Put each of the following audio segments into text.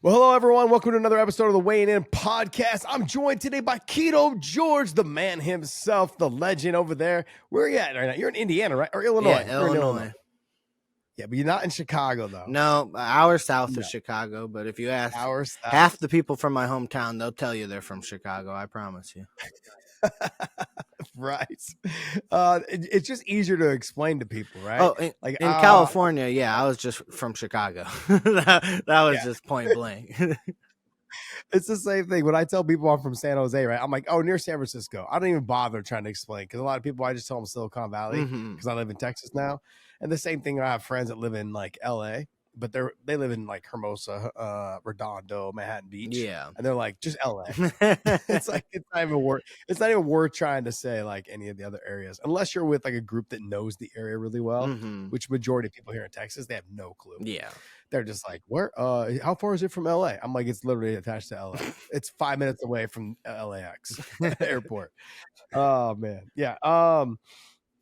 Well, hello, everyone. Welcome to another episode of the Weighing In Podcast. I'm joined today by Keto George, the man himself, the legend over there. Where are you at right now? You're in Indiana, right? Or Illinois? Yeah, Illinois. Yeah, but you're not in Chicago, though. No, hours south of Chicago. But if you ask half the people from my hometown, they'll tell you they're from Chicago. I promise you. Right. It's just easier to explain to people, right? Oh, in California, yeah, I was just from Chicago. that was just point blank. It's the same thing. When I tell people I'm from San Jose, right? I'm like, oh, near San Francisco. I don't even bother trying to explain because a lot of people, I just tell them Silicon Valley because I live in Texas now. And the same thing, I have friends that live in like LA, but they live in like Hermosa, Redondo, Manhattan Beach. Yeah. And they're like, just LA. It's like, it's not even worth trying to say like any of the other areas, unless you're with like a group that knows the area really well, which majority of people here in Texas, they have no clue. Yeah. They're just like, where, how far is it from LA? I'm like, it's literally attached to LA. It's 5 minutes away from LAX airport. Oh man. Yeah.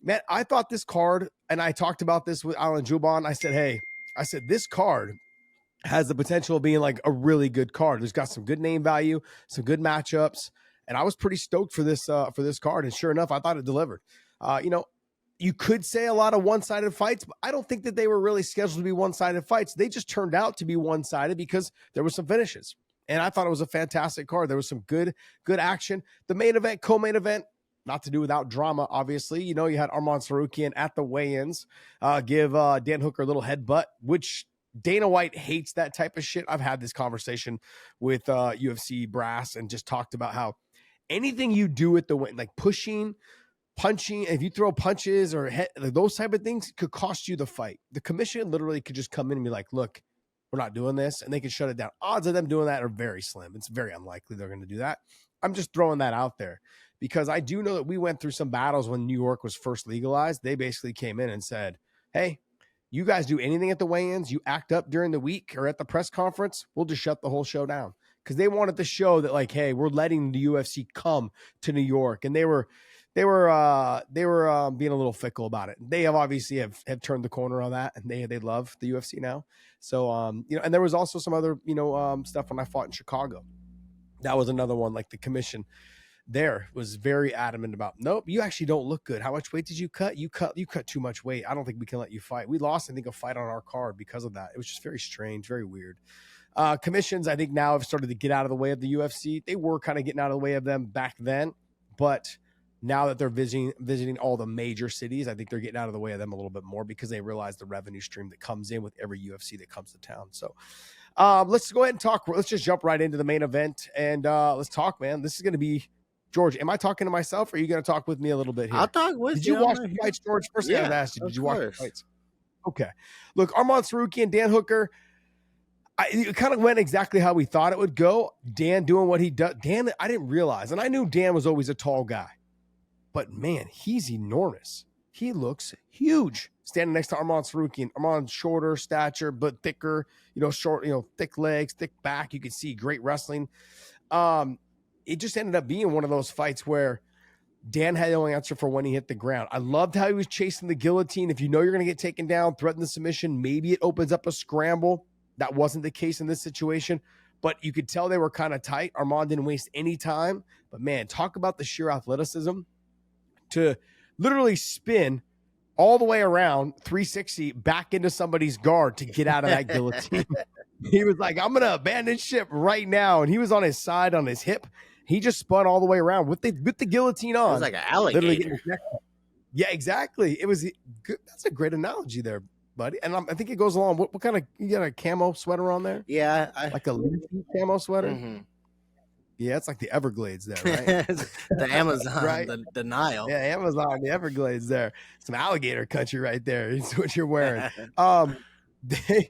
Man, I thought this card, and I talked about this with Alan Juban. I said, this card has the potential of being like a really good card. There's got some good name value, some good matchups. And I was pretty stoked for this card. And sure enough, I thought it delivered. You could say a lot of one-sided fights, but I don't think that they were really scheduled to be one-sided fights. They just turned out to be one-sided because there were some finishes. And I thought it was a fantastic card. There was some good action. The main event, co-main event, not to do without drama, obviously. You had Arman Tsarukyan at the weigh-ins give Dan Hooker a little headbutt, which Dana White hates that type of shit. I've had this conversation with UFC brass and just talked about how anything you do at the weigh, like pushing, punching, if you throw punches or those type of things could cost you the fight. The commission literally could just come in and be like, look, we're not doing this, and they could shut it down. Odds of them doing that are very slim. It's very unlikely they're going to do that. I'm just throwing that out there because I do know that we went through some battles when New York was first legalized. They basically came in and said, hey, you guys do anything at the weigh-ins, you act up during the week or at the press conference, we'll just shut the whole show down. Because they wanted to show that, like, hey, we're letting the UFC come to New York. And they were being a little fickle about it. They have obviously have turned the corner on that, and they love the UFC now. So and there was also some other stuff when I fought in Chicago. That was another one. Like the commission there was very adamant about, nope, you actually don't look good. How much weight did you cut? You cut too much weight. I don't think we can let you fight. We lost, I think, a fight on our card because of that. It was just very strange, very weird. Commissions, I think, now have started to get out of the way of the UFC. They were kind of getting out of the way of them back then, but now that they're visiting all the major cities, I think they're getting out of the way of them a little bit more because they realize the revenue stream that comes in with every UFC that comes to town. So let's go ahead and talk. Let's just jump right into the main event and let's talk, man. This is going to be, George, am I talking to myself or are you going to talk with me a little bit here? I'll talk with you. Did you watch the fights, George? First thing I was asked you, did you watch the fights? Okay. Look, Arman Tsarukyan, Dan Hooker, it kind of went exactly how we thought it would go. Dan doing what he does. Dan, I didn't realize, and I knew Dan was always a tall guy. But, man, he's enormous. He looks huge standing next to Arman Tsarukyan. Arman's shorter stature, but thicker, short, thick legs, thick back. You can see great wrestling. It just ended up being one of those fights where Dan had no answer for when he hit the ground. I loved how he was chasing the guillotine. If you know you're going to get taken down, threaten the submission, maybe it opens up a scramble. That wasn't the case in this situation. But you could tell they were kind of tight. Arman didn't waste any time. But, man, talk about the sheer athleticism. To literally spin all the way around 360 back into somebody's guard to get out of that guillotine. He was like, I'm going to abandon ship right now. And he was on his side, on his hip. He just spun all the way around with the guillotine on. It was like an alligator. Yeah, exactly. It was good. That's a great analogy there, buddy. And I think it goes along. What kind of, you got a camo sweater on there? Yeah. Like a leafy camo sweater? Mm-hmm. Yeah, it's like the Everglades there, right? The Amazon, right? The Nile. Yeah, Amazon, the Everglades there. Some alligator country right there. It's what you're wearing. The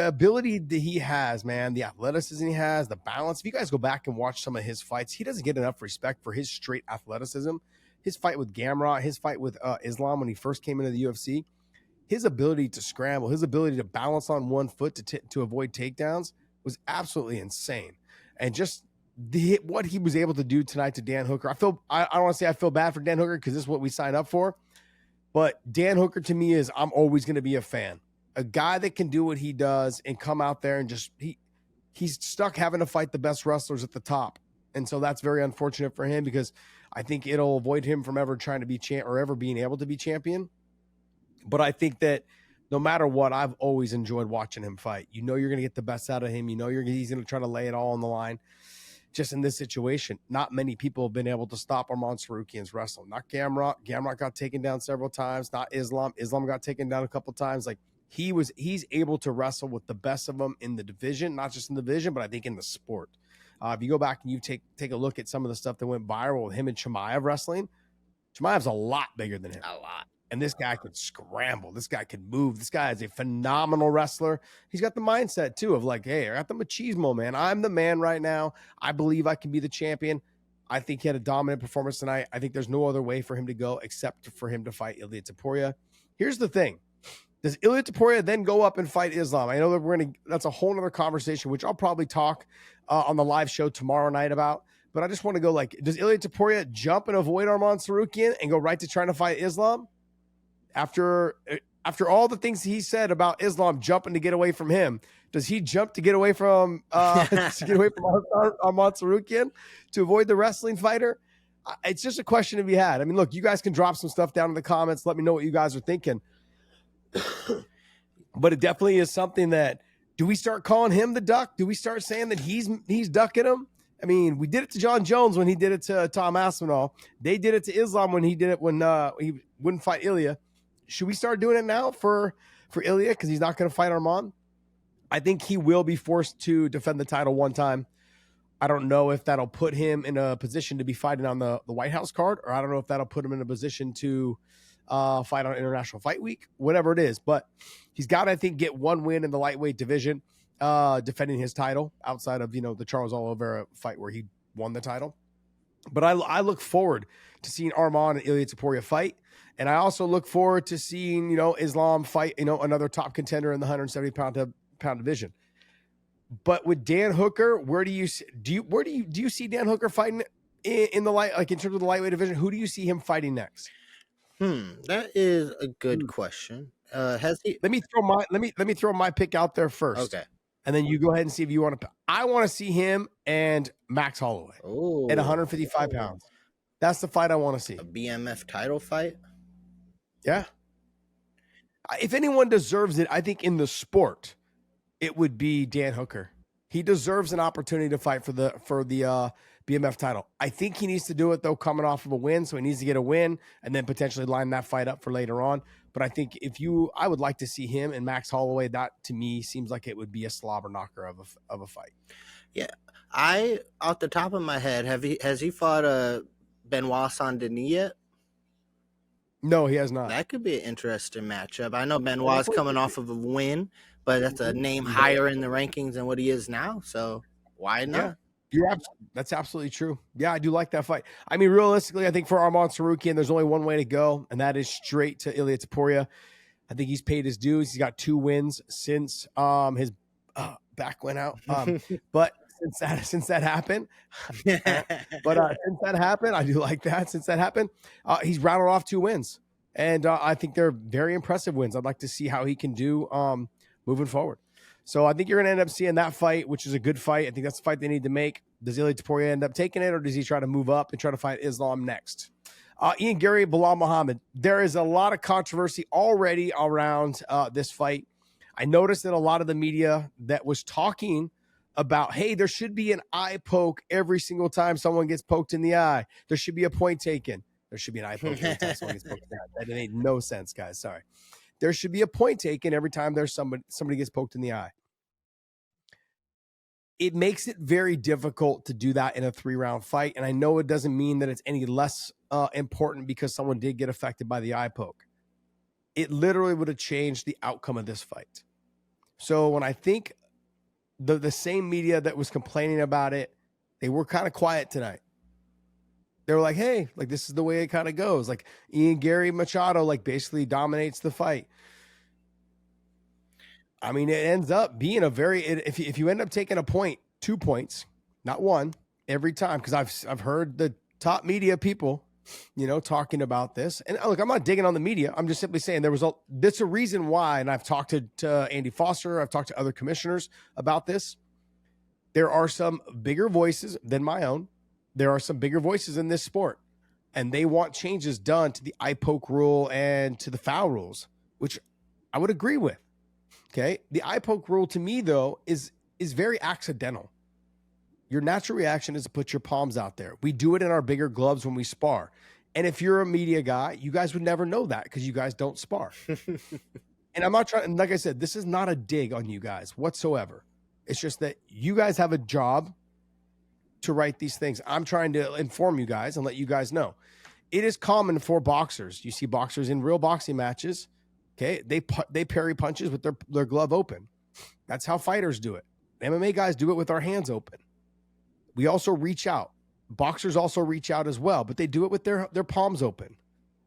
ability that he has, man, the athleticism he has, the balance. If you guys go back and watch some of his fights, he doesn't get enough respect for his straight athleticism. His fight with Gamrot, his fight with Islam when he first came into the UFC, his ability to scramble, his ability to balance on one foot to avoid takedowns was absolutely insane. And just what he was able to do tonight to Dan Hooker. I don't want to say I feel bad for Dan Hooker because this is what we signed up for. But Dan Hooker to me I'm always going to be a fan. A guy that can do what he does and come out there and just he's stuck having to fight the best wrestlers at the top. And so that's very unfortunate for him, because I think it'll avoid him from ever trying to be champ or ever being able to be champion. But I think that no matter what, I've always enjoyed watching him fight. You know, you're going to get the best out of him. You know, he's going to try to lay it all on the line. Just in this situation, not many people have been able to stop Arman Tsarukyan's wrestling. Not Gamrot. Gamrot got taken down several times. Not Islam. Islam got taken down a couple times. Like, he's able to wrestle with the best of them in the division, not just in the division, but I think in the sport. If you go back and you take a look at some of the stuff that went viral with him and Chimaev wrestling, Chimaev's a lot bigger than him. A lot. And this guy could scramble. This guy could move. This guy is a phenomenal wrestler. He's got the mindset, too, of like, hey, I got the machismo, man. I'm the man right now. I believe I can be the champion. I think he had a dominant performance tonight. I think there's no other way for him to go except for him to fight Ilia Topuria. Here's the thing. Does Ilia Topuria then go up and fight Islam? I know that that's a whole other conversation, which I'll probably talk on the live show tomorrow night about. But I just want to go like, does Ilia Topuria jump and avoid Arman Tsarukyan and go right to trying to fight Islam? After all the things he said about Islam jumping to get away from him, does he jump to get away from Arman Tsarukyan to avoid the wrestling fighter? It's just a question to be had. I mean, look, you guys can drop some stuff down in the comments. Let me know what you guys are thinking. But it definitely is something that, do we start calling him the duck? Do we start saying that he's ducking him? I mean, we did it to John Jones when he did it to Tom Aspinall. They did it to Islam when he did it when he wouldn't fight Ilia. Should we start doing it now for Ilia because he's not going to fight Arman? I think he will be forced to defend the title one time. I don't know if that'll put him in a position to be fighting on the White House card, or I don't know if that'll put him in a position to fight on International Fight Week, whatever it is. But he's got to, I think, get one win in the lightweight division, defending his title outside of, the Charles Oliveira fight where he won the title. But I look forward to seeing Arman and Ilia Topuria fight. And I also look forward to seeing, Islam fight, another top contender in the 170 pound division. But with Dan Hooker, where do you see Dan Hooker fighting in the light, like in terms of the lightweight division? Who do you see him fighting next? That is a good question. Has he? Let me throw my pick out there first. Okay. And then you go ahead and see if you want to. I want to see him and Max Holloway at 155 pounds. That's the fight I want to see. A BMF title fight? Yeah. If anyone deserves it, I think in the sport, it would be Dan Hooker. He deserves an opportunity to fight for the BMF title. I think he needs to do it, though, coming off of a win. So he needs to get a win and then potentially line that fight up for later on. But I think I would like to see him and Max Holloway. That, to me, seems like it would be a slobber knocker of a fight. Yeah. Off the top of my head, has he fought Benoit Saint-Denis yet? No, he has not. That could be an interesting matchup. I know Benoit's coming off of a win, but that's a name higher in the rankings than what he is now. So why not? Yeah, that's absolutely true. Yeah, I do like that fight. I mean, realistically, I think for Arman Tsarukyan, there's only one way to go, and that is straight to Ilia Topuria. I think he's paid his dues. He's got 2 wins since his back went out. But since that happened, I do like that. Since that happened, he's rounded off 2 wins, and I think they're very impressive wins. I'd like to see how he can do moving forward. So I think you're going to end up seeing that fight, which is a good fight. I think that's the fight they need to make. Does Ilia Topuria end up taking it, or does he try to move up and try to fight Islam next? Ian Garry, Belal Muhammad. There is a lot of controversy already around this fight. I noticed that a lot of the media that was talking about, hey, there should be an eye poke every single time someone gets poked in the eye. There should be a point taken. There should be an eye poke every time someone gets poked in the eye. That made no sense, guys. Sorry. There should be a point taken every time there's somebody gets poked in the eye. It makes it very difficult to do that in a 3-round fight. And I know it doesn't mean that it's any less important because someone did get affected by the eye poke. It literally would have changed the outcome of this fight. So when I think the same media that was complaining about it, they were kind of quiet tonight. They were like, hey, like this is the way it kind of goes. Like Ian Garry Machado, like basically dominates the fight. I mean, it ends up being if you end up taking a point, 2 points, not 1 every time, because I've heard the top media people, talking about this. And look, I'm not digging on the media. I'm just simply saying that's a reason why. And I've talked to Andy Foster. I've talked to other commissioners about this. there are some bigger voices than my own. There are some bigger voices in this sport, and they want changes done to the eye poke rule and to the foul rules, which I would agree with. Okay. The eye poke rule to me, though, is very accidental. Your natural reaction is to put your palms out there. We do it in our bigger gloves when we spar. And if you're a media guy, you guys would never know that because you guys don't spar. And I'm not trying, and like I said, this is not a dig on you guys whatsoever. It's just that you guys have a job to write these things. I'm trying to inform you guys and let you guys know. It is common for boxers. You see boxers in real boxing matches. Okay, they parry punches with their glove open. That's how fighters do it. MMA guys do it with our hands open. We also reach out. Boxers also reach out as well, but they do it with their palms open.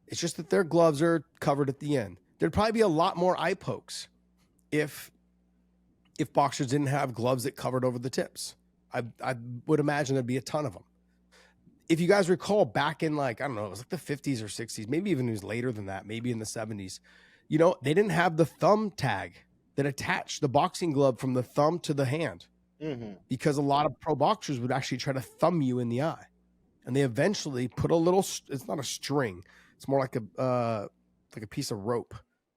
It's just that their gloves are covered at the end. There'd probably be a lot more eye pokes if boxers didn't have gloves that covered over the tips. I would imagine there'd be a ton of them. If you guys recall back in like, I don't know, it was like the 50s or 60s, maybe even it was later than that, maybe in the 70s, you know, they didn't have the thumb tag that attached the boxing glove from the thumb to the hand because a lot of pro boxers would actually try to thumb you in the eye. And they eventually put a little, it's not a string. It's more like a piece of rope,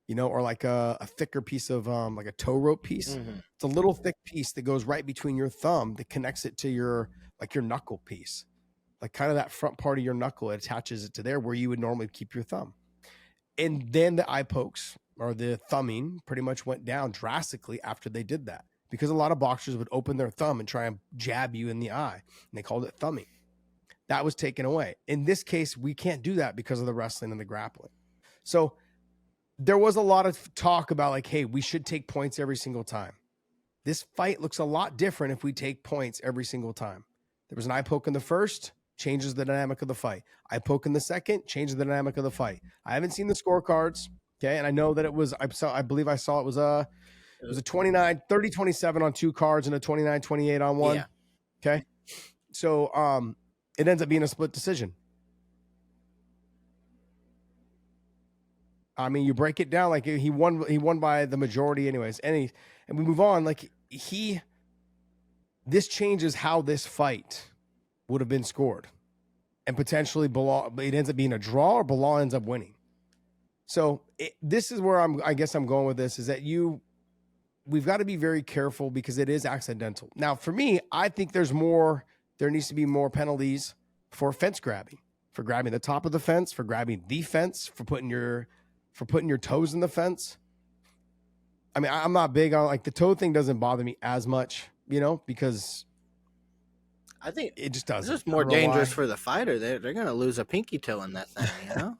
you know, or like a thicker piece of like a tow rope piece. It's a little thick piece that goes right between your thumb that connects it to your knuckle piece, like kind of that front part of your knuckle. It attaches it to there where you would normally keep your thumb. And then the eye pokes or the thumbing pretty much went down drastically after they did that because a lot of boxers would open their thumb and try and jab you in the eye, and they called it thumbing. That was taken away. In this case, we can't do that because of the wrestling and the grappling. So there was a lot of talk about like, hey, we should take points every single time. This fight looks a lot different if we take points every single time. There was an eye poke in the first, changes the dynamic of the fight. Eye poke in the second, changes the dynamic of the fight. I haven't seen the scorecards, okay? And I know that it was, I believe I saw it was a 30-27 on two cards and a 29-28 on one. Yeah. Okay. So it ends up being a split decision. I mean, you break it down like he won by the majority anyways. And we move on. Like this changes how this fight would have been scored, and potentially it ends up being a draw or Belal ends up winning. So this is where I guess I'm going with this is that we've got to be very careful because it is accidental. Now, for me, I think there needs to be more penalties for fence grabbing, for grabbing the top of the fence, for grabbing the fence, for putting your toes in the fence. I mean, I'm not big on like the toe thing doesn't bother me as much, you know, because I think it just doesn't. It's just more dangerous for the fighter. They're going to lose a pinky toe in that thing, you know?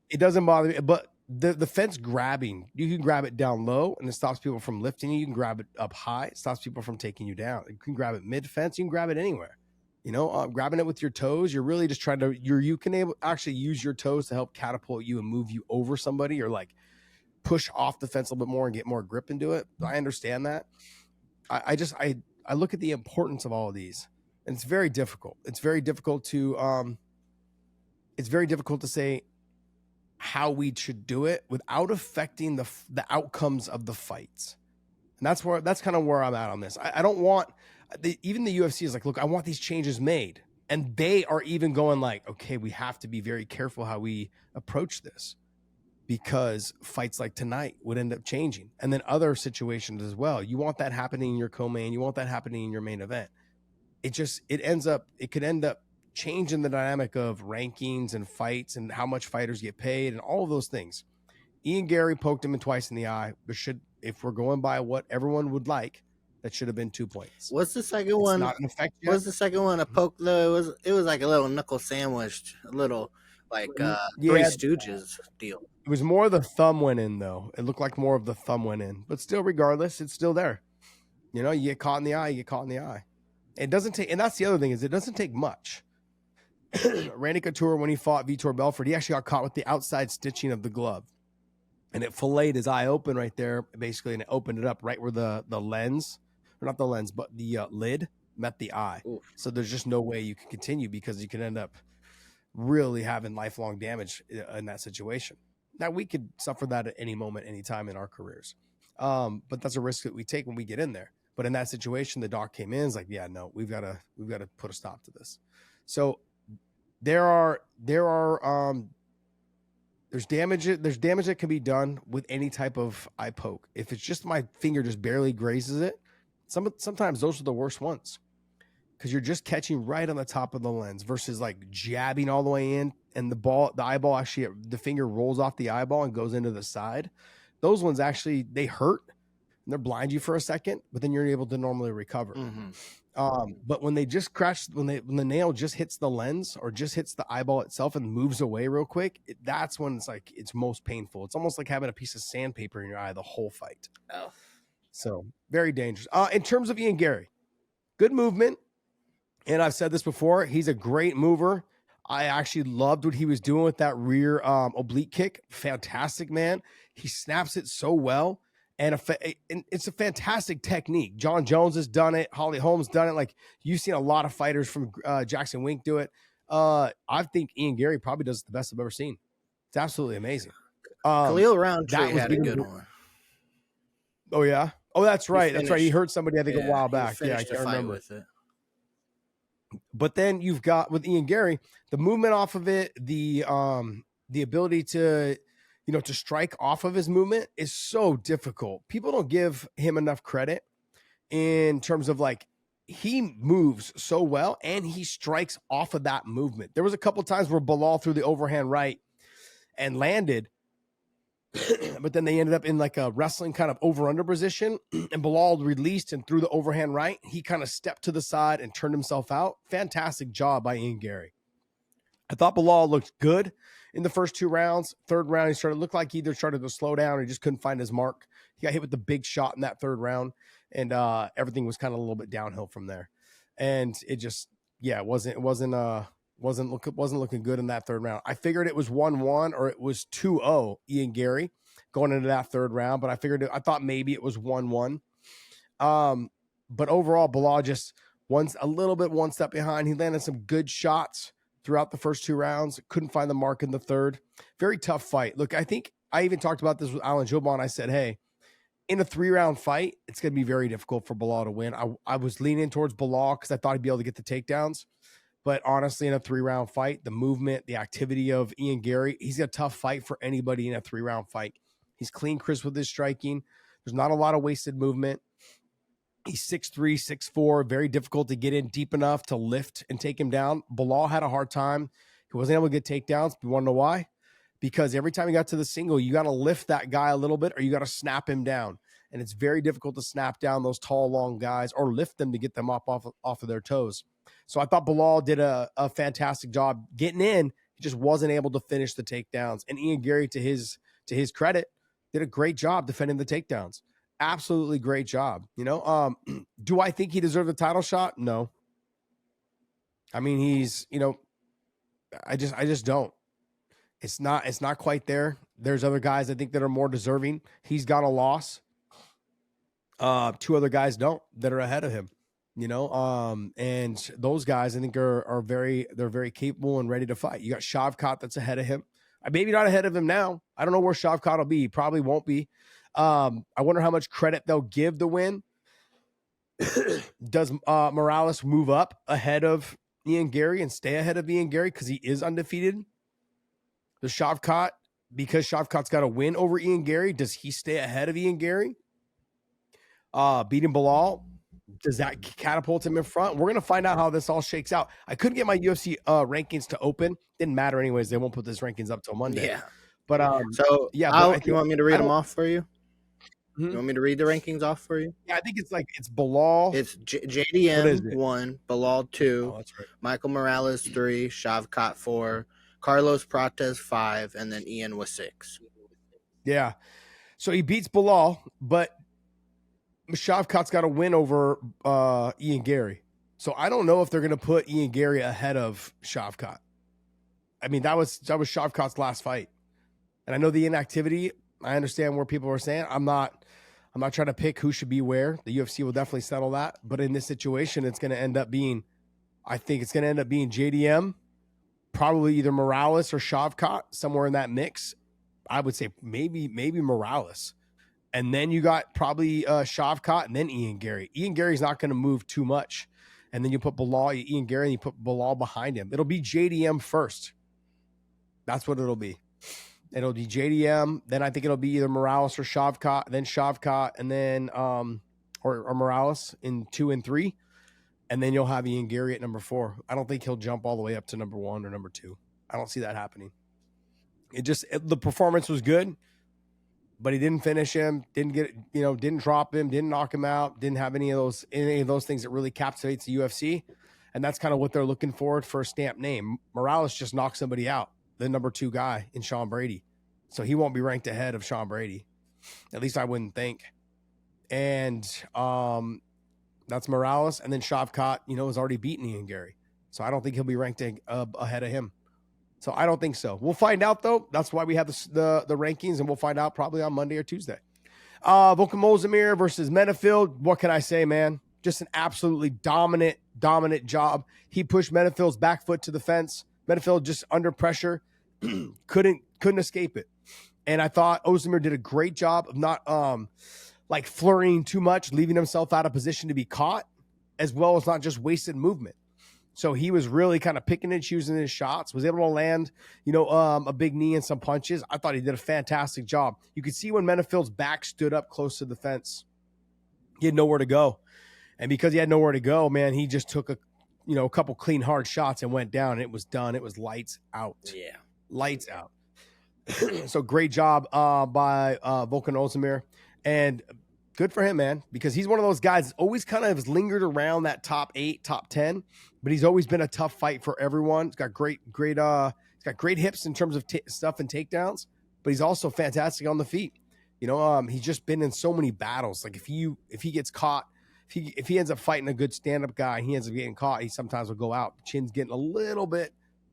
It doesn't bother me, but the fence grabbing, you can grab it down low and it stops people from lifting you. You can grab it up high. It stops people from taking you down. You can grab it mid fence. You can grab it anywhere. You know, grabbing it with your toes, you're really just trying to, you can actually use your toes to help catapult you and move you over somebody or like push off the fence a little bit more and get more grip into it. I understand that. I look at the importance of all of these, and it's very difficult. It's very difficult to say how we should do it without affecting the outcomes of the fights. And that's kind of where I'm at on this. I don't want, even the UFC is like, look, I want these changes made. And they are even going like, okay, we have to be very careful how we approach this because fights like tonight would end up changing. And then other situations as well. You want that happening in your co-main. You want that happening in your main event. It could end up changing the dynamic of rankings and fights and how much fighters get paid and all of those things. Ian Garry poked him twice in the eye, but if we're going by what everyone would like, that should have been 2 points. What's the second one? Not in effect yet. What's the second one? A poke though. It was like a little knuckle sandwich, a little like Three Stooges deal. It was more the thumb went in though. It looked like more of the thumb went in, but still, regardless, it's still there. You know, you get caught in the eye. You get caught in the eye. It doesn't take, and that's the other thing is it doesn't take much. Randy Couture, when he fought Vitor Belfort, he actually got caught with the outside stitching of the glove. And it filleted his eye open right there, basically, and it opened it up right where the lens, or not the lens, but the lid met the eye. Oof. So there's just no way you can continue because you can end up really having lifelong damage in that situation. Now, we could suffer that at any moment, any time in our careers. But that's a risk that we take when we get in there. But in that situation, the doc came in, is like, yeah, no, we've got to put a stop to this. So there's damage that can be done with any type of eye poke. If it's just my finger just barely grazes it, sometimes those are the worst ones, because you're just catching right on the top of the lens versus like jabbing all the way in, and the eyeball actually, the finger rolls off the eyeball and goes into the side. Those ones actually, they hurt and they're blind you for a second, but then you're able to normally recover. But when they just crash, when the nail just hits the lens or just hits the eyeball itself and moves away real quick, that's when it's like it's most painful. It's almost like having a piece of sandpaper in your eye the whole fight. Oh. So very dangerous. In terms of Ian Garry, good movement. And I've said this before, he's a great mover. I actually loved what he was doing with that rear oblique kick. Fantastic, man. He snaps it so well. And it's a fantastic technique. John Jones has done it. Holly Holmes done it. Like, you've seen a lot of fighters from Jackson Wink do it. I think Ian Garry probably does it the best I've ever seen. It's absolutely amazing. Khalil Roundtree had a good one. Oh, yeah? Oh, that's right. That's right. He hurt somebody, I think, a while back. Yeah, I can't remember. With it. But then you've got, with Ian Garry, the movement off of it, the ability to, to strike off of his movement is so difficult. People don't give him enough credit in terms of, like, he moves so well and he strikes off of that movement. There was a couple times where Belal threw the overhand right and landed, but then they ended up in like a wrestling kind of over-under position, and Belal released and threw the overhand right. He kind of stepped to the side and turned himself out. Fantastic job by Ian Garry. I thought Belal looked good in the first 2 rounds. Third round, he looked like he either started to slow down or he just couldn't find his mark. He got hit with the big shot in that 3rd round, and everything was kind of a little bit downhill from there. And it just, wasn't looking good in that 3rd round. I figured it was 1-1 or it was 2-0 Ian Garry going into that 3rd round, but I thought maybe it was 1-1. But overall, Belal just a little bit one step behind. He landed some good shots throughout the first 2 rounds. Couldn't find the mark in the 3rd. Very tough fight. Look, I think I even talked about this with Alan Jobon. I said, hey, in a 3-round fight, it's going to be very difficult for Belal to win. I was leaning towards Belal because I thought he'd be able to get the takedowns. But honestly, in a 3-round fight, the movement, the activity of Ian Garry, he's a tough fight for anybody in a 3-round fight. He's clean, crisp with his striking. There's not a lot of wasted movement. He's 6'3", 6'4", very difficult to get in deep enough to lift and take him down. Belal had a hard time. He wasn't able to get takedowns. You want to know why? Because every time he got to the single, you got to lift that guy a little bit or you got to snap him down. And it's very difficult to snap down those tall, long guys or lift them to get them off of their toes. So I thought Belal did a fantastic job getting in. He just wasn't able to finish the takedowns. And Ian Garry, to his credit, did a great job defending the takedowns. Absolutely great job. Do I think he deserved the title shot? No. I mean, he's, I just don't. It's not quite there. There's other guys I think that are more deserving. He's got a loss. 2 other guys don't, that are ahead of him. And those guys I think are very capable and ready to fight. You got Shavkat that's ahead of him. Maybe not ahead of him now. I don't know where Shavkat will be. He probably won't be. I wonder how much credit they'll give the win. Does Morales move up ahead of Ian Garry and stay ahead of Ian Garry because he is undefeated? Does Shavkat, because Shavkat's got a win over Ian Garry, does he stay ahead of Ian Garry? Beating Belal, does that catapult him in front? We're going to find out how this all shakes out. I couldn't get my UFC rankings to open. Didn't matter anyways. They won't put these rankings up till Monday. Yeah. But you want me to read them off for you? You want me to read the rankings off for you? Yeah, I think it's Belal. It's JDM 1, Belal 2, oh, that's right. Michael Morales 3, Shavkat 4, Carlos Prates 5, and then Ian was 6. Yeah. So he beats Belal, but Shavkat's got a win over Ian Garry. So I don't know if they're going to put Ian Garry ahead of Shavkat. I mean, that was Shavkat's last fight. And I know the inactivity. I understand where people are saying. I'm not trying to pick who should be where. The UFC will definitely settle that. But in this situation, it's going to end up being, I think it's going to end up being JDM, probably either Morales or Shavkat, somewhere in that mix. I would say maybe Morales. And then you got probably Shavkat and then Ian Garry. Ian Garry's not going to move too much. And then you put Ian Garry, and you put Belal behind him. It'll be JDM first. That's what it'll be. It'll be JDM. Then I think it'll be either Morales or Shavkat, then Shavkat, and then or Morales in 2 and 3. And then you'll have Ian Garry at number 4. I don't think he'll jump all the way up to number 1 or number 2. I don't see that happening. The performance was good, but he didn't finish him, didn't drop him, didn't knock him out, didn't have any of those things that really captivates the UFC. And that's kind of what they're looking for a stamp name. Morales just knocked somebody out, the number 2 guy in Sean Brady. So he won't be ranked ahead of Sean Brady. At least I wouldn't think. And that's Morales. And then Shavkat, has already beaten Ian Garry. So I don't think he'll be ranked ahead of him. So I don't think so. We'll find out, though. That's why we have the rankings, and we'll find out probably on Monday or Tuesday. Oezdemir versus Menifield. What can I say, man? Just an absolutely dominant job. He pushed Menifield's back foot to the fence. Menifield just under pressure, couldn't escape it. And I thought Oezdemir did a great job of not flurrying too much, leaving himself out of position to be caught, as well as not just wasted movement. So he was really kind of picking and choosing his shots, was able to land, a big knee and some punches. I thought he did a fantastic job. You could see when Menifield's back stood up close to the fence, he had nowhere to go. And because he had nowhere to go, man, he just took a couple clean, hard shots and went down. And it was done. It was lights out. Yeah. Lights out. So great job by Volkan Oezdemir. And good for him, man, because he's one of those guys that always kind of has lingered around that top 8, top 10, but he's always been a tough fight for everyone. He's got great hips in terms of stuff and takedowns, but he's also fantastic on the feet. He's just been in so many battles. Like if he gets caught, if he ends up fighting a good stand-up guy and he ends up getting caught, he sometimes will go out. Chin's getting a little bit,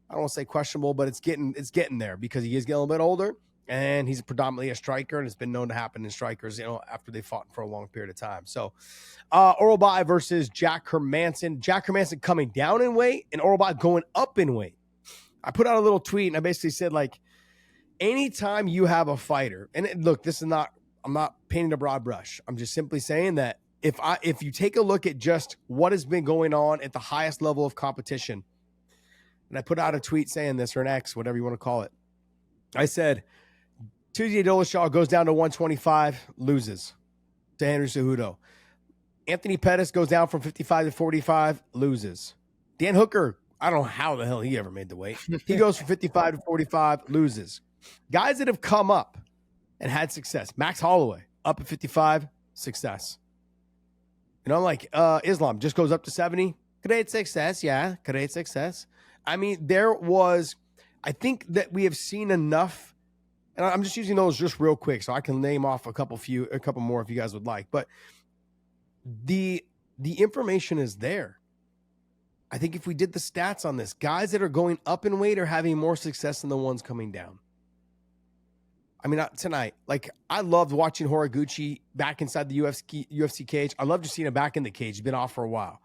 I don't want to say questionable, but it's getting there because he is getting a little bit older. And he's predominantly a striker, and it's been known to happen in strikers, after they fought for a long period of time. So, Orolbai versus Jack Hermansson. Jack Hermansson coming down in weight, and Orolbai going up in weight. I put out a little tweet, and I basically said, anytime you have a fighter, and look, I'm not painting a broad brush. I'm just simply saying that if you take a look at just what has been going on at the highest level of competition, and I put out a tweet saying this, or an X, whatever you want to call it. I said, Tuesday Dillashaw goes down to 125, loses to Henry Cejudo. Anthony Pettis goes down from 55 to 45, loses. Dan Hooker, I don't know how the hell he ever made the weight. He goes from 55 to 45, loses. Guys that have come up and had success. Max Holloway, up at 55, success. Islam just goes up to 70. Great success, yeah, great success. I mean, I think that we have seen enough. And I'm just using those just real quick so I can name off a couple more if you guys would like. But the information is there. I think if we did the stats on this, guys that are going up in weight are having more success than the ones coming down. I mean, not tonight. I loved watching Horiguchi back inside the UFC cage. I loved just seeing him back in the cage. He's been off for a while.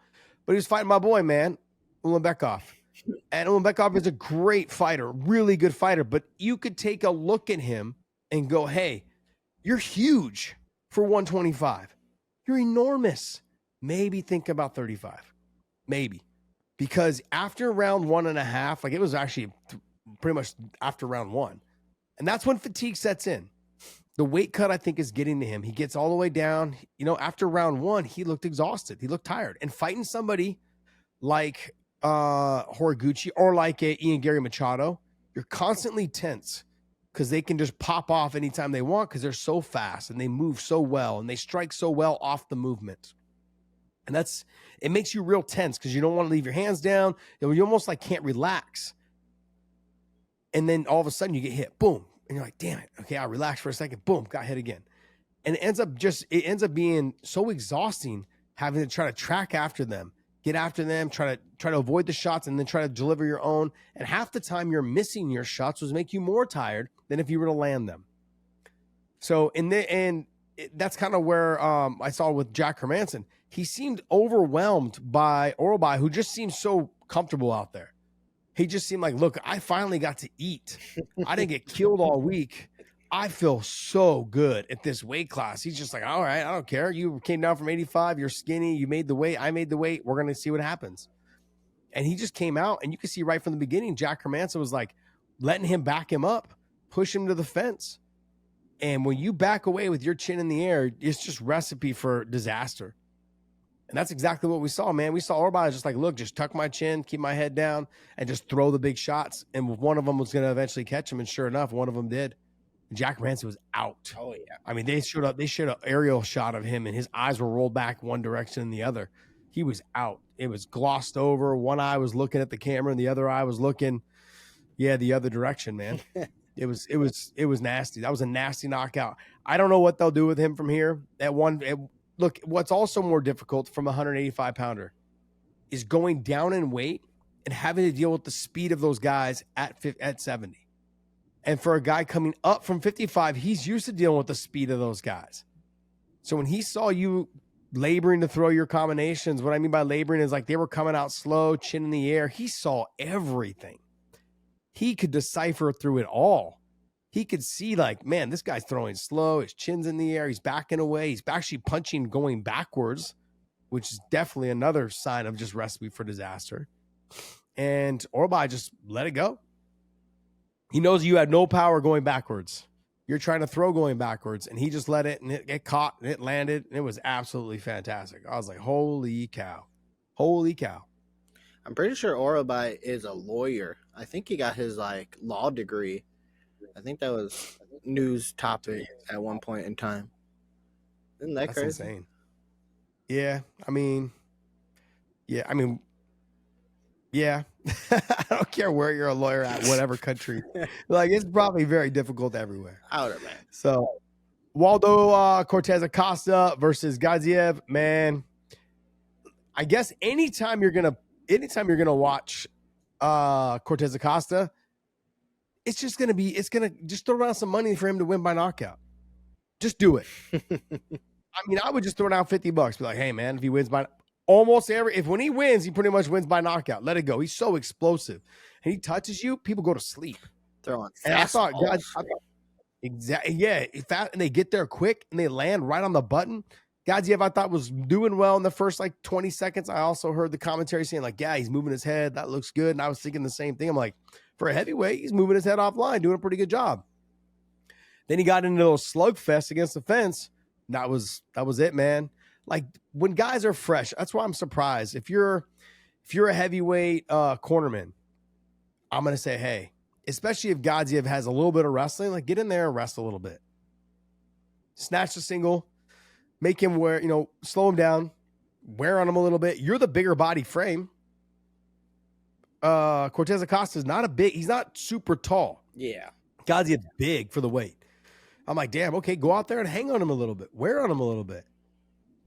But he was fighting my boy, man, Ulanbekov. And Ulanbekov is a great fighter, really good fighter, but you could take a look at him and go, hey, you're huge for 125. You're enormous. Maybe think about 35. Maybe. Because after round 1.5, it was actually pretty much after round 1. And that's when fatigue sets in. The weight cut, I think, is getting to him. He gets all the way down. After round 1, he looked exhausted. He looked tired. And fighting somebody like Horiguchi or like a Ian Garry Machado, you're constantly tense because they can just pop off anytime they want because they're so fast and they move so well and they strike so well off the movement. And it makes you real tense because you don't want to leave your hands down. You almost can't relax. And then all of a sudden you get hit, boom. And you're like, damn it. Okay, I'll relax for a second. Boom, got hit again. And it ends up being so exhausting having to try to track after them. Get after them, try to avoid the shots, and then try to deliver your own. And half the time you're missing your shots was make you more tired than if you were to land them. So that's kind of where I saw with Jack Hermansson. He seemed overwhelmed by Orolbai, who just seemed so comfortable out there. He just seemed like, look, I finally got to eat. I didn't get killed all week. I feel so good at this weight class. He's just like, all right, I don't care. You came down from 85. You're skinny. You made the weight. I made the weight. We're going to see what happens. And he just came out, and you can see right from the beginning, Jack Hermansson was like letting him back him up, push him to the fence. And when you back away with your chin in the air, it's just recipe for disaster. And that's exactly what we saw, man. We saw Orolbai just like, look, just tuck my chin, keep my head down, and just throw the big shots. And one of them was going to eventually catch him. And sure enough, one of them did. Jack Hermansson was out. Oh, yeah. I mean, they showed an aerial shot of him, and his eyes were rolled back one direction and the other. He was out. It was glossed over. One eye was looking at the camera, and the other eye was looking, the other direction, man. It was nasty. That was a nasty knockout. I don't know what they'll do with him from here. Look, what's also more difficult from a 185-pounder is going down in weight and having to deal with the speed of those guys at 70. And for a guy coming up from 55, he's used to dealing with the speed of those guys. So when he saw you laboring to throw your combinations, what I mean by laboring is like they were coming out slow, chin in the air. He saw everything. He could decipher through it all. He could see like, man, this guy's throwing slow. His chin's in the air. He's backing away. He's actually punching going backwards, which is definitely another sign of just recipe for disaster. And Orolbai just let it go. He knows you had no power going backwards. You're trying to throw going backwards, and he just let it, and it caught, and it landed, and it was absolutely fantastic. I was like, holy cow. Holy cow. I'm pretty sure Orolbai is a lawyer. I think he got his like law degree. I think that was news topic at one point in time. Isn't that crazy? That's insane. Yeah, I mean. I don't care where you're a lawyer at, whatever country. Like, it's probably very difficult everywhere. I would imagine. So, Waldo Cortes-Acosta versus Gaziev, man. I guess anytime you're gonna watch Cortes-Acosta, it's gonna just throw down some money for him to win by knockout. Just do it. I mean, I would just throw down $50. Be like, hey man, if he wins by when he wins, he pretty much wins by knockout. Let it go. He's so explosive. And he touches you, people go to sleep. Throwing and I thought, exactly, yeah, fast, and they get there quick and they land right on the button. Gaziev, I thought, was doing well in the first like 20 seconds. I also heard the commentary saying, like, yeah, he's moving his head. That looks good. And I was thinking the same thing. I'm like, for a heavyweight, he's moving his head offline, doing a pretty good job. Then he got into those slugfest against the fence. That was it, man. Like, when guys are fresh, that's why I'm surprised. If you're a heavyweight cornerman, I'm gonna say, hey, especially if Gaziev has a little bit of wrestling, like, get in there and rest a little bit. Snatch the single, make him slow him down, wear on him a little bit. You're the bigger body frame. Cortes-Acosta is he's not super tall. Yeah. Gaziev's big for the weight. I'm like, damn, okay, go out there and hang on him a little bit. Wear on him a little bit.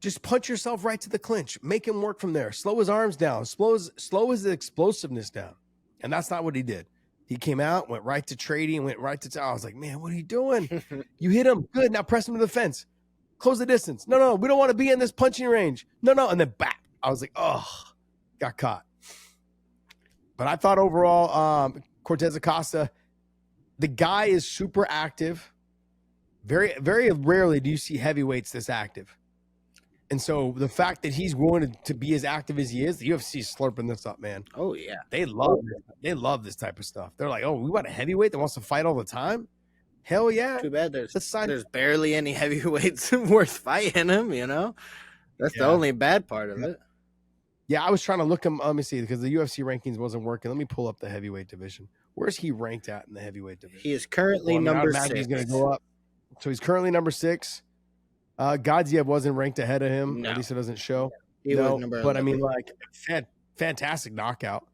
Just punch yourself right to the clinch. Make him work from there. Slow his arms down. Slow his explosiveness down. And that's not what he did. He came out, went right to trading, went right to I was like, man, what are you doing? You hit him. Good. Now press him to the fence. Close the distance. No, we don't want to be in this punching range. No. And then back. I was like, oh, got caught. But I thought overall, Cortes-Acosta, the guy is super active. Very, very rarely do you see heavyweights this active. And so the fact that he's willing to be as active as he is, the UFC is slurping this up, man. Oh, yeah. They love this type of stuff. They're like, oh, we want a heavyweight that wants to fight all the time? Hell yeah. Too bad there's barely any heavyweights worth fighting him, That's the only bad part of it. Yeah, I was trying to look him. Let me see, because the UFC rankings wasn't working. Let me pull up the heavyweight division. Where's he ranked at in the heavyweight division? He is currently number 6. He's going to go up. So he's currently number 6. Gaziev wasn't ranked ahead of him. No. At least it doesn't show. He was number 11. But I mean, like, fantastic knockout.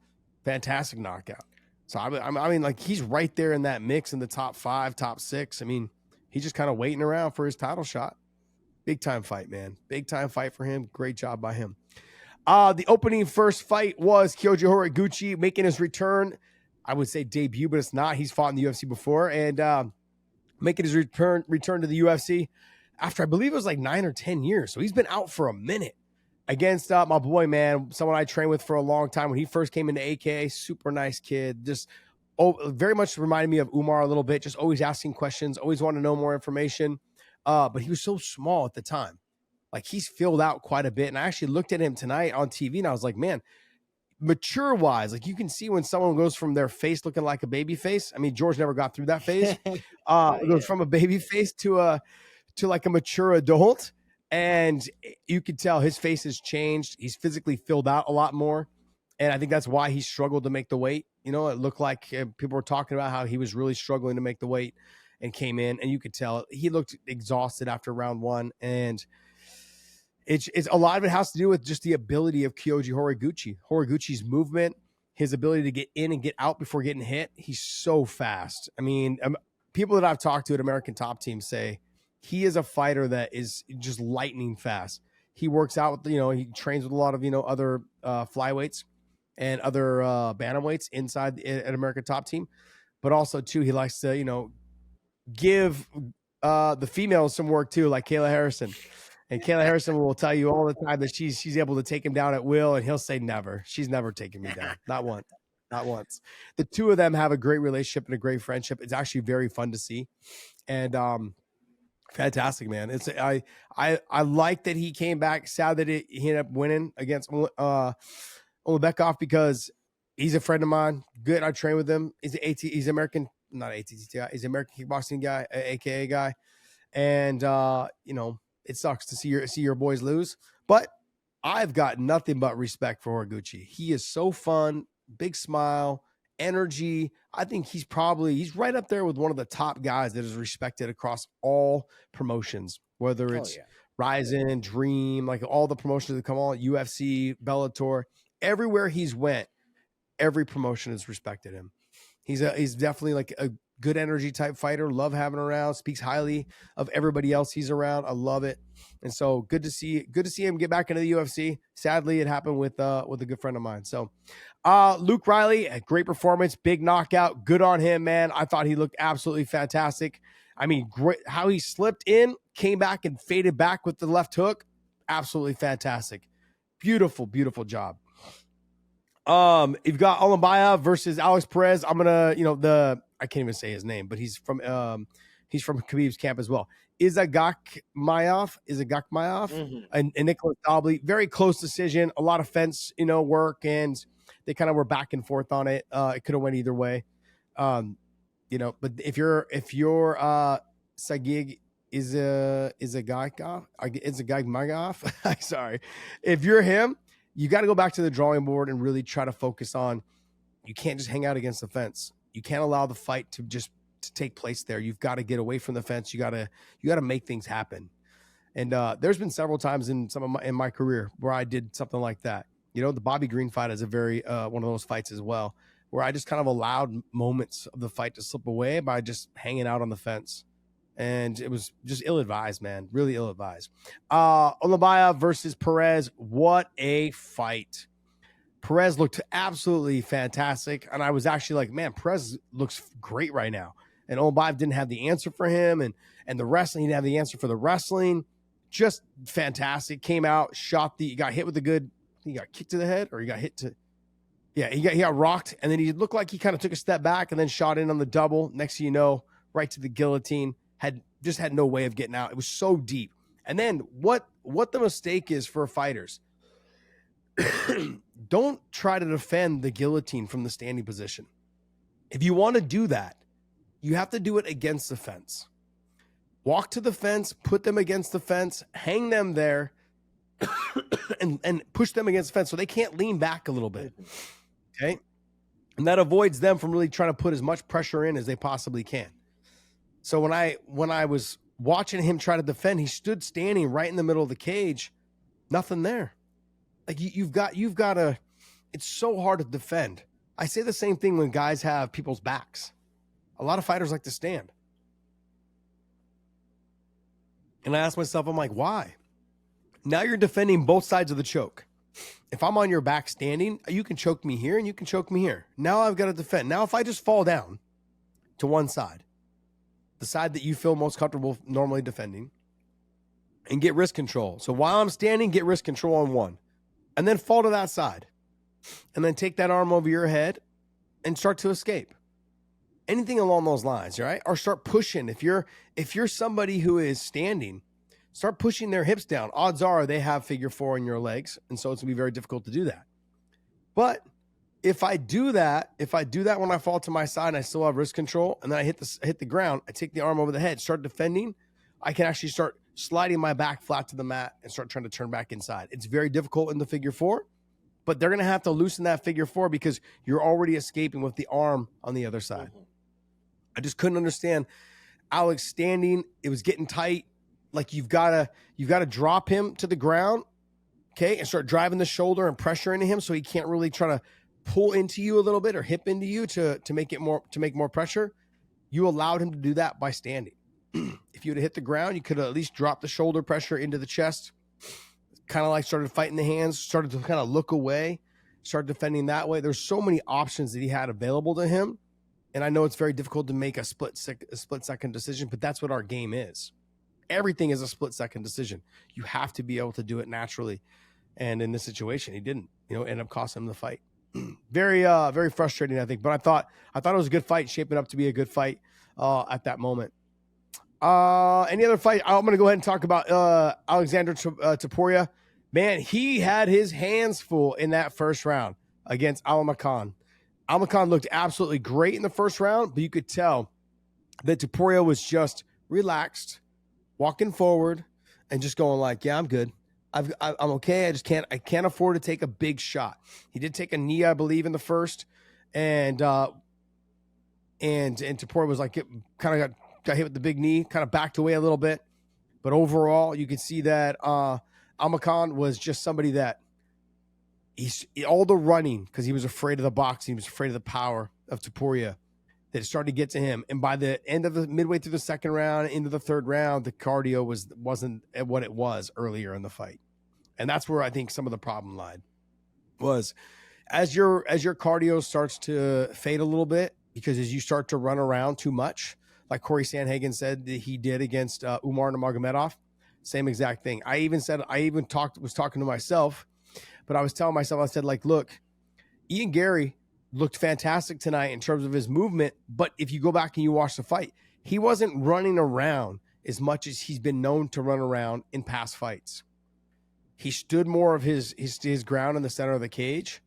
Fantastic knockout. So I mean, like, he's right there in that mix in the top 5, top 6. I mean, he's just kind of waiting around for his title shot. Big time fight, man. Big time fight for him. Great job by him. The opening first fight was Kyoji Horiguchi making his return. I would say debut, but it's not. He's fought in the UFC before, and making his return to the UFC after, I believe it was like 9 or 10 years. So he's been out for a minute against my boy, man, someone I trained with for a long time. When he first came into AKA, super nice kid, just very much reminded me of Umar a little bit, just always asking questions, always wanting to know more information. But he was so small at the time. Like, he's filled out quite a bit. And I actually looked at him tonight on TV and I was like, man, mature wise, like you can see when someone goes from their face looking like a baby face. I mean, George never got through that phase. It goes from a baby face to like a mature adult. And you could tell his face has changed. He's physically filled out a lot more. And I think that's why he struggled to make the weight. You know, it looked like people were talking about how he was really struggling to make the weight and came in. And you could tell he looked exhausted after round one. And it's a lot of it has to do with just the ability of Kyoji Horiguchi. Horiguchi's movement, his ability to get in and get out before getting hit. He's so fast. I mean, people that I've talked to at American Top Team say he is a fighter that is just lightning fast. He works out with, he trains with a lot of, other flyweights and other bantamweights inside at American Top Team. But also, too, he likes to, give the females some work, too, like Kayla Harrison. And Kayla Harrison will tell you all the time that she's able to take him down at will, and he'll say never. She's never taken me down. Not once. Not once. The two of them have a great relationship and a great friendship. It's actually very fun to see. And fantastic, man. It's I like that he came back. Sad that he ended up winning against Ulanbekov because he's a friend of mine. Good. I train with him. He's American, not ATT guy. He's American kickboxing guy, AKA guy. And it sucks to see your boys lose, but I've got nothing but respect for Horiguchi. He is so fun, big smile, energy. I think he's right up there with one of the top guys that is respected across all promotions, whether it's Ryzen, Dream, like all the promotions that come on, UFC, Bellator, everywhere he's went, every promotion has respected him. He's definitely like a good energy type fighter. Love having around. Speaks highly of everybody else he's around. I love it. And so good to see him get back into the UFC. Sadly, it happened with a good friend of mine. So Luke Riley, a great performance, big knockout. Good on him, man. I thought he looked absolutely fantastic. I mean, great how he slipped in, came back and faded back with the left hook. Absolutely fantastic. Beautiful, beautiful job. You've got Almabayev versus Alex Perez. I'm gonna, I can't even say his name, but he's from Khabib's camp as well. Izagakhmaev, and Nicholas Dalby. Very close decision. A lot of fence, work, and they kind of were back and forth on it. It could have went either way. But if you're Sagig Izagakhmaev, sorry, if you're him, you got to go back to the drawing board and really try to focus on. You can't just hang out against the fence. You can't allow the fight to take place there. You've got to get away from the fence. You got to make things happen. And there's been several times in my career where I did something like that. The Bobby Green fight is a very one of those fights as well, where I just kind of allowed moments of the fight to slip away by just hanging out on the fence. And it was just ill-advised, man. Really ill-advised. Almabayev versus Perez. What a fight. Perez looked absolutely fantastic. And I was actually like, man, Perez looks great right now. And Almabayev didn't have the answer for him. And the wrestling, he didn't have the answer for the wrestling. Just fantastic. Came out, he got hit with he got kicked to the head, or he got hit to, he got rocked. And then he looked like he kind of took a step back and then shot in on the double. Next thing you know, right to the guillotine. Had no way of getting out. It was so deep. And then what the mistake is for fighters, don't try to defend the guillotine from the standing position. If you want to do that, you have to do it against the fence. Walk to the fence, put them against the fence, hang them there, and push them against the fence so they can't lean back a little bit. Okay? And that avoids them from really trying to put as much pressure in as they possibly can. So when I was watching him try to defend, he stood standing right in the middle of the cage, nothing there. Like you've got to, it's so hard to defend. I say the same thing when guys have people's backs. A lot of fighters like to stand. And I ask myself, I'm like, why? Now you're defending both sides of the choke. If I'm on your back standing, you can choke me here and you can choke me here. Now I've got to defend. Now if I just fall down to one side, the side that you feel most comfortable normally defending, and get wrist control. So while I'm standing, get wrist control on one, and then fall to that side, and then take that arm over your head and start to escape. anything along those lines, right? Or start pushing. If you're somebody who is standing, start pushing their hips down. Odds are they have figure 4 in your legs, and so it's gonna be very difficult to do that. But if I do that when I fall to my side and I still have wrist control, and then I hit the ground, I take the arm over the head, start defending, I can actually start sliding my back flat to the mat and start trying to turn back inside. It's very difficult in the figure 4, but they're going to have to loosen that figure 4 because you're already escaping with the arm on the other side. I just couldn't understand Alex standing. It was getting tight. Like you've got to drop him to the ground, okay, and start driving the shoulder and pressure into him so he can't really try to pull into you a little bit or hip into you to make more pressure. You allowed him to do that by standing. If you would have hit the ground, you could have at least dropped the shoulder pressure into the chest, kind of like started fighting the hands, started to kind of look away, start defending that way. There's so many options that he had available to him. And I know it's very difficult to make a split second decision, but that's what our game is. Everything is a split second decision. You have to be able to do it naturally. And in this situation, he didn't, end up costing him the fight. Very, very frustrating, I think. But I thought it was a good fight, shaping up to be a good fight at that moment. Any other fight? I'm going to go ahead and talk about Alexander Topuria. Man, he had his hands full in that first round against Almakhan. Almakhan looked absolutely great in the first round, but you could tell that Topuria was just relaxed, walking forward, and just going like, "Yeah, I'm good. I'm okay. I can't afford to take a big shot." He did take a knee, I believe, in the first, and Topuria was like, kind of got hit with the big knee, kind of backed away a little bit. But overall, you can see that Almakhan was just somebody that all the running, because he was afraid of the boxing, he was afraid of the power of Topuria, that it started to get to him. And by the end of the midway through the second round, into the third round, the cardio wasn't what it was earlier in the fight. And that's where I think some of the problem lied, was as your cardio starts to fade a little bit, because as you start to run around too much, like Corey Sandhagen said that he did against Umar Nurmagomedov, same exact thing. I was talking to myself, but I was telling myself, I said, like, look, Ian Garry looked fantastic tonight in terms of his movement, but if you go back and you watch the fight, he wasn't running around as much as he's been known to run around in past fights. He stood more of his ground in the center of the cage,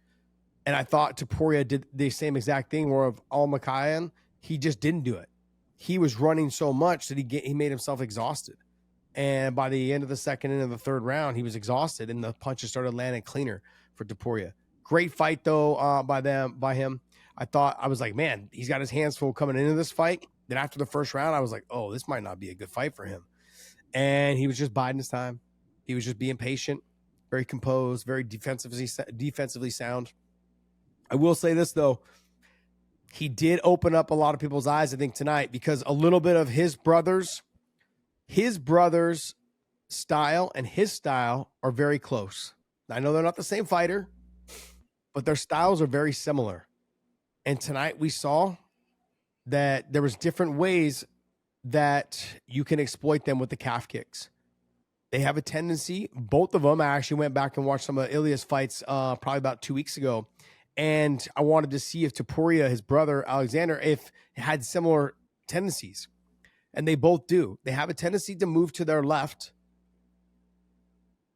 and I thought Topuria did the same exact thing, where of Almakhan, he just didn't do it. He was running so much that he made himself exhausted. And by the end of the second and of the third round, he was exhausted, and the punches started landing cleaner for Topuria. Great fight, though, by him. I was like, man, he's got his hands full coming into this fight. Then after the first round, I was like, oh, this might not be a good fight for him. And he was just biding his time. He was just being patient, very composed, very defensively sound. I will say this, though. He did open up a lot of people's eyes, I think, tonight, because a little bit of his brother's style and his style are very close. I know they're not the same fighter, but their styles are very similar. And tonight we saw that there was different ways that you can exploit them with the calf kicks. They have a tendency, both of them. I actually went back and watched some of Ilia's fights probably about 2 weeks ago. And I wanted to see if Topuria, his brother, Alexander, if had similar tendencies. And they both do. They have a tendency to move to their left.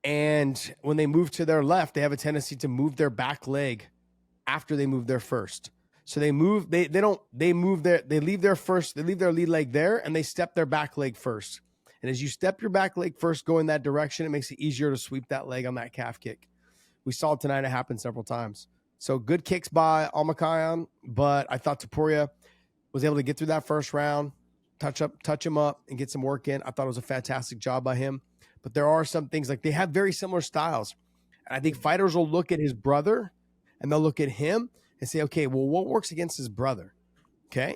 And when they move to their left, they have a tendency to move their back leg after they move their first. So they leave their lead leg there, and they step their back leg first. And as you step your back leg first, go in that direction, it makes it easier to sweep that leg on that calf kick. We saw it tonight. It happened several times. So good kicks by Almakhan, but I thought Topuria was able to get through that first round, touch him up, and get some work in. I thought it was a fantastic job by him. But there are some things, like they have very similar styles. And I think fighters will look at his brother and they'll look at him and say, okay, well, what works against his brother? Okay.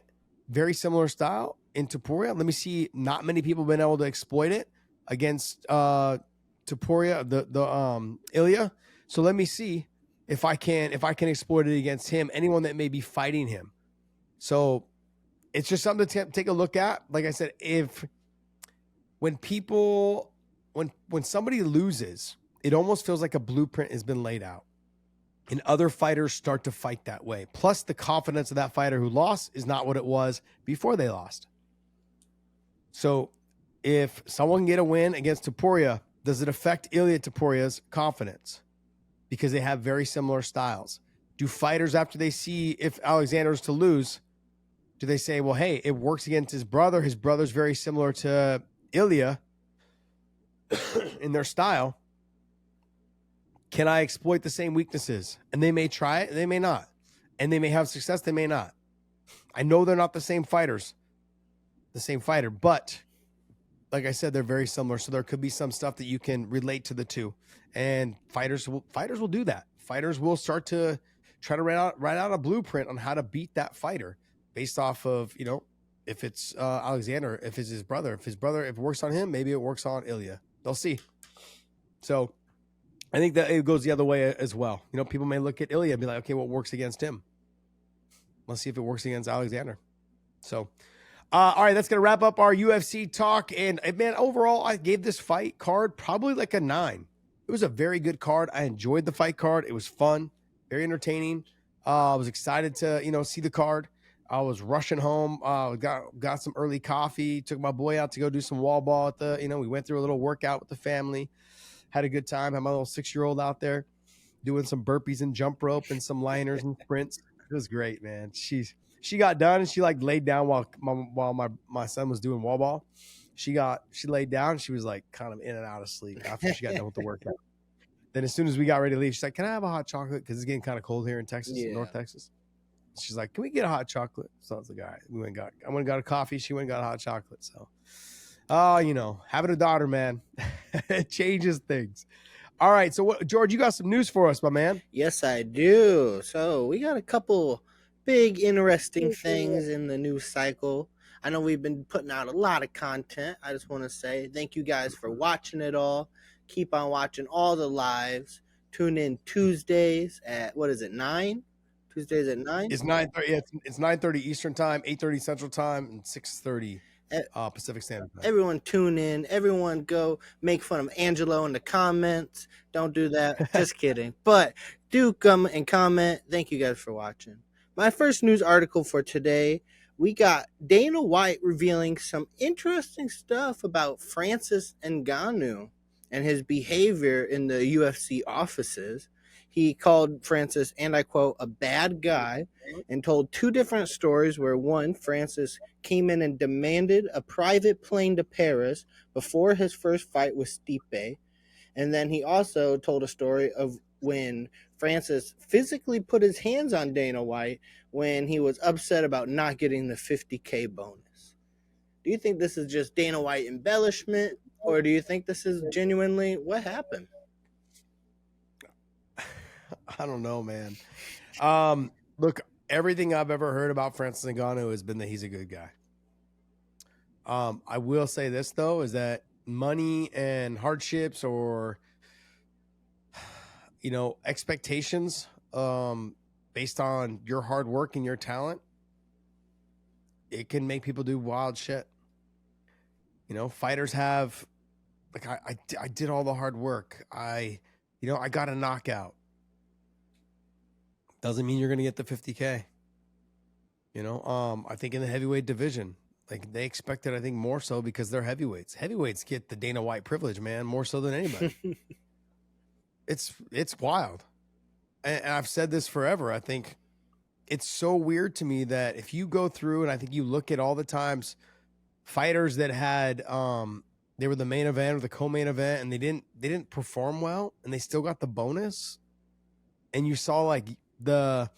Very similar style in Topuria. Let me see. Not many people have been able to exploit it against Topuria, the Ilia. So let me see if I can exploit it against him, anyone that may be fighting him. So it's just something to take a look at. Like I said, when somebody loses, it almost feels like a blueprint has been laid out. And other fighters start to fight that way. Plus, the confidence of that fighter who lost is not what it was before they lost. So if someone can get a win against Topuria, does it affect Ilia Topuria's confidence? Because they have very similar styles. Do fighters, after they see if Alexander's to lose, do they say, well, hey, it works against his brother. His brother's very similar to Ilia in their style. Can I exploit the same weaknesses? And they may try it, they may not. And they may have success, they may not. I know they're not the same fighters, the same fighter, but like I said, they're very similar. So there could be some stuff that you can relate to the two. And fighters will do that. Fighters will start to try to write out a blueprint on how to beat that fighter based off of, if it's Alexander, if it's his brother. If it works on him, maybe it works on Ilia. They'll see. So I think that it goes the other way as well. People may look at Ilia and be like, okay, what works against him? Let's see if it works against Alexander. So, all right, that's going to wrap up our UFC talk. And man, overall, I gave this fight card probably like a 9. It was a very good card. I enjoyed the fight card. It was fun, very entertaining. I was excited to, see the card. I was rushing home. Got some early coffee. Took my boy out to go do some wall ball at we went through a little workout with the family. Had a good time. Had my little 6-year-old out there doing some burpees and jump rope and some liners and sprints. It was great, man. She got done and she laid down while my son was doing wall ball. She laid down and she was kind of in and out of sleep after she got done with the workout. Then as soon as we got ready to leave, she's like, "Can I have a hot chocolate? Because it's getting kind of cold here in Texas, North Texas." She's like, "Can we get a hot chocolate?" So I was like, "All right." I went and got a coffee. She went and got a hot chocolate. So, having a daughter, man, it changes things. All right. So, George, you got some news for us, my man? Yes, I do. So we got a couple big, interesting things in the news cycle. I know we've been putting out a lot of content. I just want to say thank you guys for watching it all. Keep on watching all the lives. Tune in Tuesdays at, 9? Tuesdays at 9? It's 9:30. Yeah, it's 9:30 Eastern time, 8:30 Central time, and 6:30 Pacific Standard Time. Everyone tune in. Everyone go make fun of Angelo in the comments. Don't do that. Just kidding. But do come and comment. Thank you guys for watching. My first news article for today, we got Dana White revealing some interesting stuff about Francis Ngannou and his behavior in the UFC offices. He called Francis, and I quote, a bad guy, and told 2 different stories where one, Francis came in and demanded a private plane to Paris before his first fight with Stipe. And then he also told a story of when Francis physically put his hands on Dana White when he was upset about not getting the $50K bonus. Do you think this is just Dana White embellishment, or do you think this is genuinely what happened? I don't know, man. Look, everything I've ever heard about Francis Ngannou has been that he's a good guy. I will say this, though, is that money and hardships or, expectations based on your hard work and your talent, it can make people do wild shit. Fighters have, I did all the hard work. I got a knockout. Doesn't mean you're going to get the 50K. I think in the heavyweight division, they expect it, I think, more so because they're heavyweights. Heavyweights get the Dana White privilege, man, more so than anybody. It's wild. And I've said this forever. I think it's so weird to me that if you go through and I think you look at all the times fighters that had they were the main event or the co-main event and they didn't perform well and they still got the bonus, and you saw the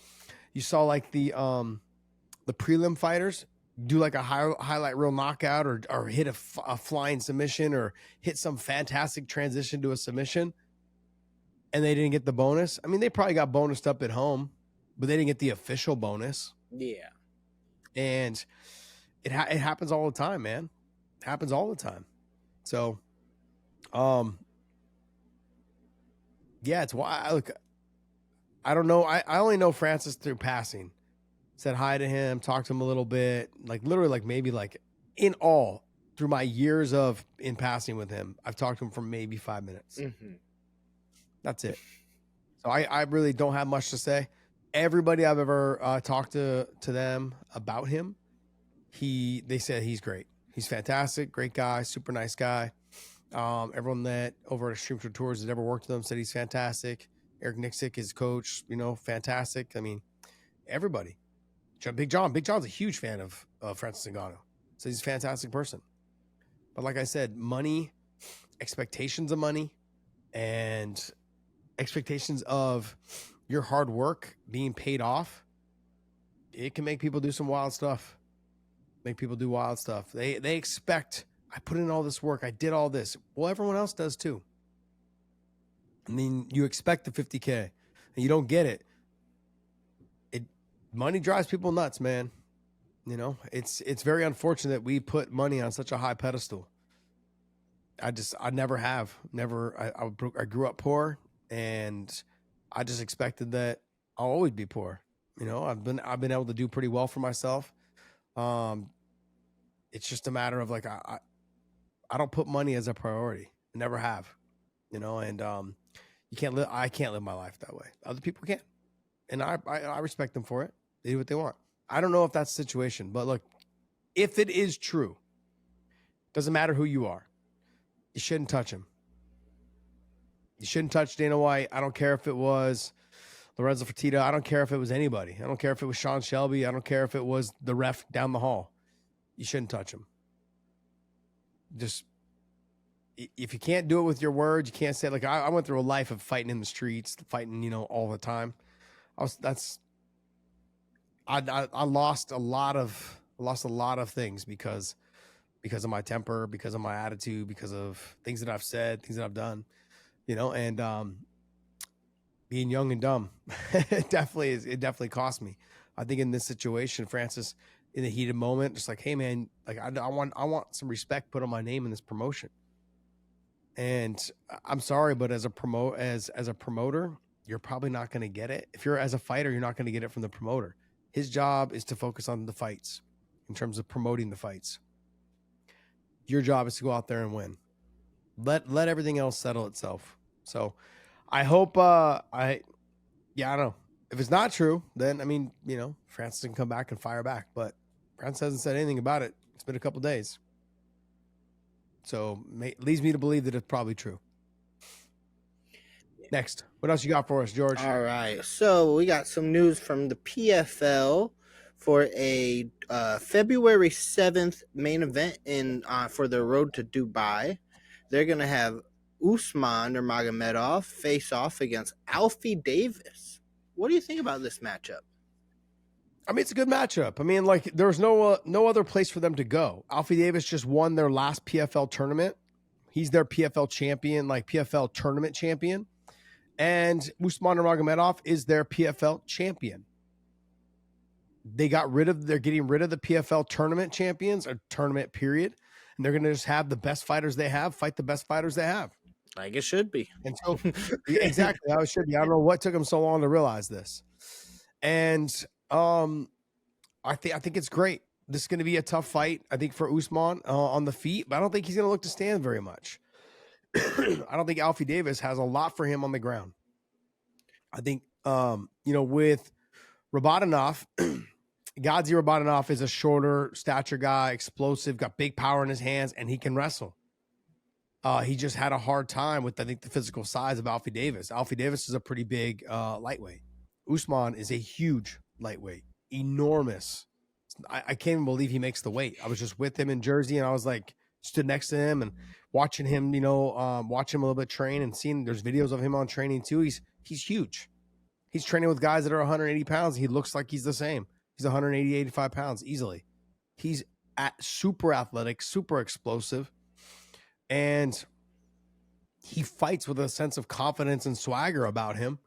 prelim fighters do a highlight reel knockout or hit a flying submission or hit some fantastic transition to a submission, and they didn't get the bonus. I mean, they probably got bonused up at home, but they didn't get the official bonus. Yeah. And it happens all the time, man. It happens all the time. So, yeah, it's why look. I don't know. I only know Francis through passing. Said hi to him, talked to him a little bit, literally maybe in all through my years in passing with him, I've talked to him for maybe 5 minutes. Mm-hmm. That's it. That's So I really don't have much to say. Everybody I've ever talked to them about him, they said he's great. He's fantastic, great guy, super nice guy. Everyone that over at Extreme Tours has ever worked with him said he's fantastic. Eric Nixick, his coach, fantastic. I mean, everybody. Big John's a huge fan of Francis Ngannou. So he's a fantastic person. But like I said, money, expectations of money, and expectations of your hard work being paid off, it can make people do some wild stuff. Make people do wild stuff. They expect, I put in all this work, I did all this. Well, everyone else does too. I mean, you expect the 50K and you don't get it. Money drives people nuts, man. It's very unfortunate that we put money on such a high pedestal. I never have. I grew up poor, and I just expected that I'll always be poor. I've been able to do pretty well for myself. It's just a matter of like I don't put money as a priority. I never have. And I can't live my life that way. Other people can. And I respect them for it. They do what they want. I don't know if that's the situation, but look, if it is true, doesn't matter who you are, you shouldn't touch him. You shouldn't touch Dana White. I don't care if it was Lorenzo Fertitta. I don't care if it was anybody. I don't care if it was Sean Shelby. I don't care if it was the ref down the hall. You shouldn't touch him. Just, if you can't do it with your words, you can't say, like, I went through a life of fighting in the streets, fighting, all the time. I lost a lot of things because of my temper, because of my attitude, because of things that I've said, things that I've done, and being young and dumb, it definitely cost me. I think in this situation, Francis, in the heated moment, just like, hey man, like I want some respect put on my name in this promotion. And I'm sorry, but as a promoter, you're probably not going to get it. If you're as a fighter, you're not going to get it from the promoter. His job is to focus on the fights in terms of promoting the fights. Your job is to go out there and win. Let everything else settle itself. So I hope, I don't know. If it's not true, then, I mean, Francis can come back and fire back. But Francis hasn't said anything about it. It's been a couple days. So leads me to believe that it's probably true. Next, what else you got for us, George? All right, so we got some news from the PFL for a February 7th main event for the road to Dubai. They're going to have Usman Nurmagomedov face off against Alfie Davis. What do you think about this matchup? I mean, it's a good matchup. I mean, like, there's no other place for them to go. Alfie Davis just won their last PFL tournament. He's their PFL champion, like PFL tournament champion. And Usman Nurmagomedov is their PFL champion. They're getting rid of the PFL tournament champions, or tournament period. And they're going to just have the best fighters they have fight the best fighters they have. Like it should be. And so, exactly how it should be. I don't know what took them so long to realize this. And I think it's great. This is going to be a tough fight, I think, for Usman on the feet, but I don't think he's going to look to stand very much. I don't think Alfie Davis has a lot for him on the ground. I think, with Rabadanov, Gadzhi Rabadanov is a shorter stature guy, explosive, got big power in his hands, and he can wrestle. He just had a hard time with, I think, the physical size of Alfie Davis. Alfie Davis is a pretty big lightweight. Usman is a huge lightweight, enormous. I can't even believe he makes the weight. I was just with him in Jersey, and I was like, stood next to him and watching him, watching him a little bit train and seeing there's videos of him on training too. He's huge. He's training with guys that are 180 pounds. He looks like he's the same. He's 180, 85 pounds easily. He's super athletic, super explosive. And he fights with a sense of confidence and swagger about him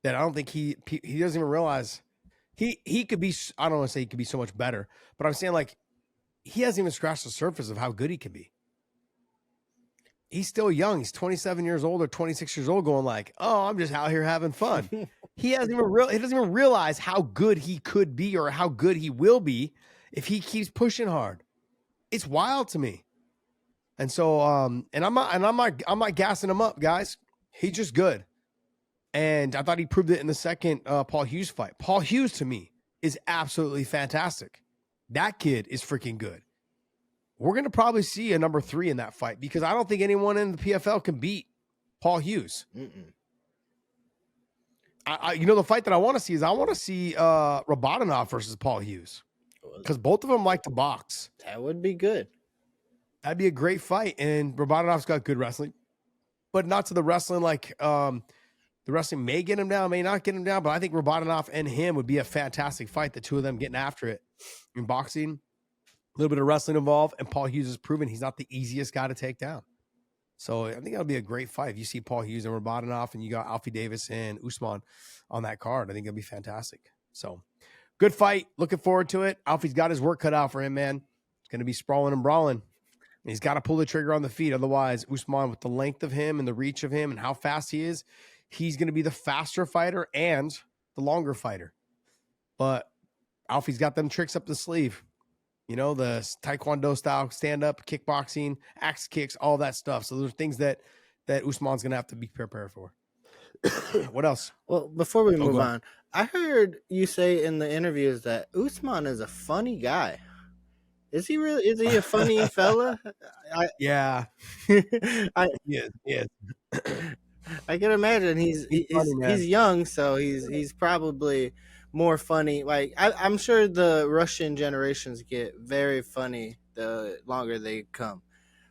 that I don't think he doesn't even realize. He could be, I don't want to say he could be so much better, but I'm saying, like, he hasn't even scratched the surface of how good he can be. He's still young. He's 27 years old or 26 years old, going like, oh, I'm just out here having fun. He doesn't even realize how good he could be or how good he will be if he keeps pushing hard. It's wild to me. And so, and I'm not gassing him up, guys. He's just good. And I thought he proved it in the second Paul Hughes fight. Paul Hughes, to me, is absolutely fantastic. That kid is freaking good. We're going to probably see a number 3 in that fight because I don't think anyone in the PFL can beat Paul Hughes. The fight that I want to see is I want to see Rabadanov versus Paul Hughes because both of them like to box. That would be good. That'd be a great fight. And Rabadanov's got good wrestling, but not to the wrestling like the wrestling may get him down, may not get him down. But I think Rabadanov and him would be a fantastic fight. The two of them getting after it in boxing, a little bit of wrestling involved. And Paul Hughes has proven he's not the easiest guy to take down. So I think that'll be a great fight. If you see Paul Hughes and Rabadanov and you got Alfie Davis and Usman on that card, I think it'll be fantastic. So good fight. Looking forward to it. Alfie's got his work cut out for him, man. It's going to be sprawling and brawling. And he's got to pull the trigger on the feet. Otherwise, Usman, with the length of him and the reach of him and how fast he is, he's going to be the faster fighter and the longer fighter. But Alfie's got them tricks up the sleeve. You know, the Taekwondo style, stand-up, kickboxing, axe kicks, all that stuff. So those are things that Usman's going to have to be prepared for. What else? Well, before we move on, I heard you say in the interviews that Usman is a funny guy. Is he really? Is he a funny fella? Yeah. Yes. I can imagine he's young, so he's probably more funny. Like I'm sure the Russian generations get very funny the longer they come.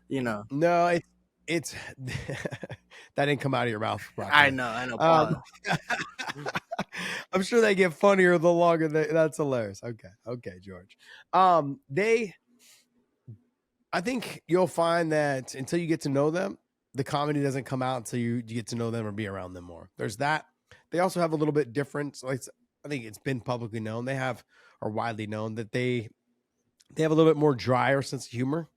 You know. No, it's that didn't come out of your mouth. Rocky. I know. I'm sure they get funnier the longer that's hilarious. Okay, George. I think you'll find that until you get to know them, the comedy doesn't come out until you get to know them or be around them more. There's that. They also have a little bit different. Like I think it's been publicly known. They have, or widely known, that they have a little bit more drier sense of humor.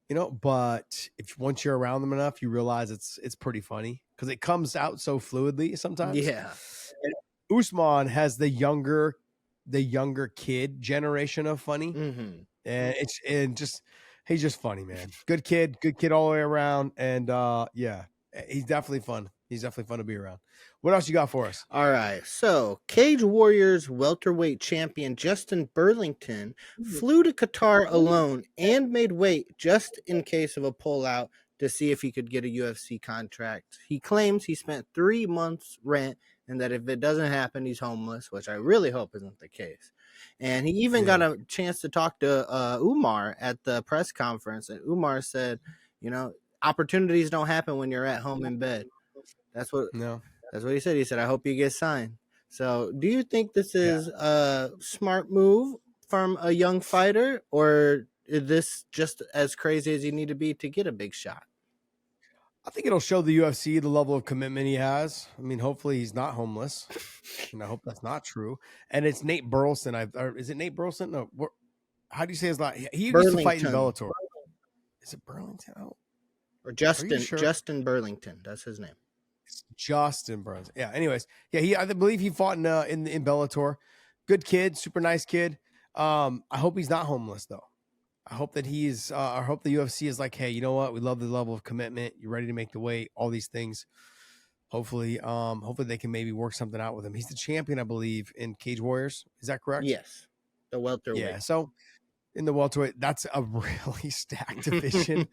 You know, but if once you're around them enough, you realize it's pretty funny because it comes out so fluidly sometimes. Yeah. And Usman has the younger kid generation of funny, and he's just funny, man. Good kid all the way around, and yeah, he's definitely fun. He's definitely fun to be around. What else you got for us? All right. So, Cage Warriors welterweight champion Justin Burlington flew to Qatar alone and made weight just in case of a pullout to see if he could get a UFC contract. He claims he spent 3 months rent and that if it doesn't happen, he's homeless, which I really hope isn't the case. And he even got a chance to talk to Umar at the press conference. And Umar said, you know, opportunities don't happen when you're at home in bed. That's what he said. He said, I hope you get signed. So do you think this is a smart move from a young fighter, or is this just as crazy as you need to be to get a big shot? I think it'll show the UFC the level of commitment he has. I mean, hopefully he's not homeless. And I hope that's not true. And it's Nate Burleson. Is it Nate Burleson? No. How do you say his last? He used to fight in Bellator. Is it Burlington? Or Justin Burlington. That's his name. Justin Burns. Yeah. Anyways, I believe he fought in Bellator. Good kid, super nice kid. I hope he's not homeless though. I hope that I hope the UFC is like, hey, you know what? We love the level of commitment. You're ready to make the weight. All these things. Hopefully they can maybe work something out with him. He's the champion, I believe, in Cage Warriors. Is that correct? Yes. The welterweight. Yeah. So in the welterweight, that's a really stacked division.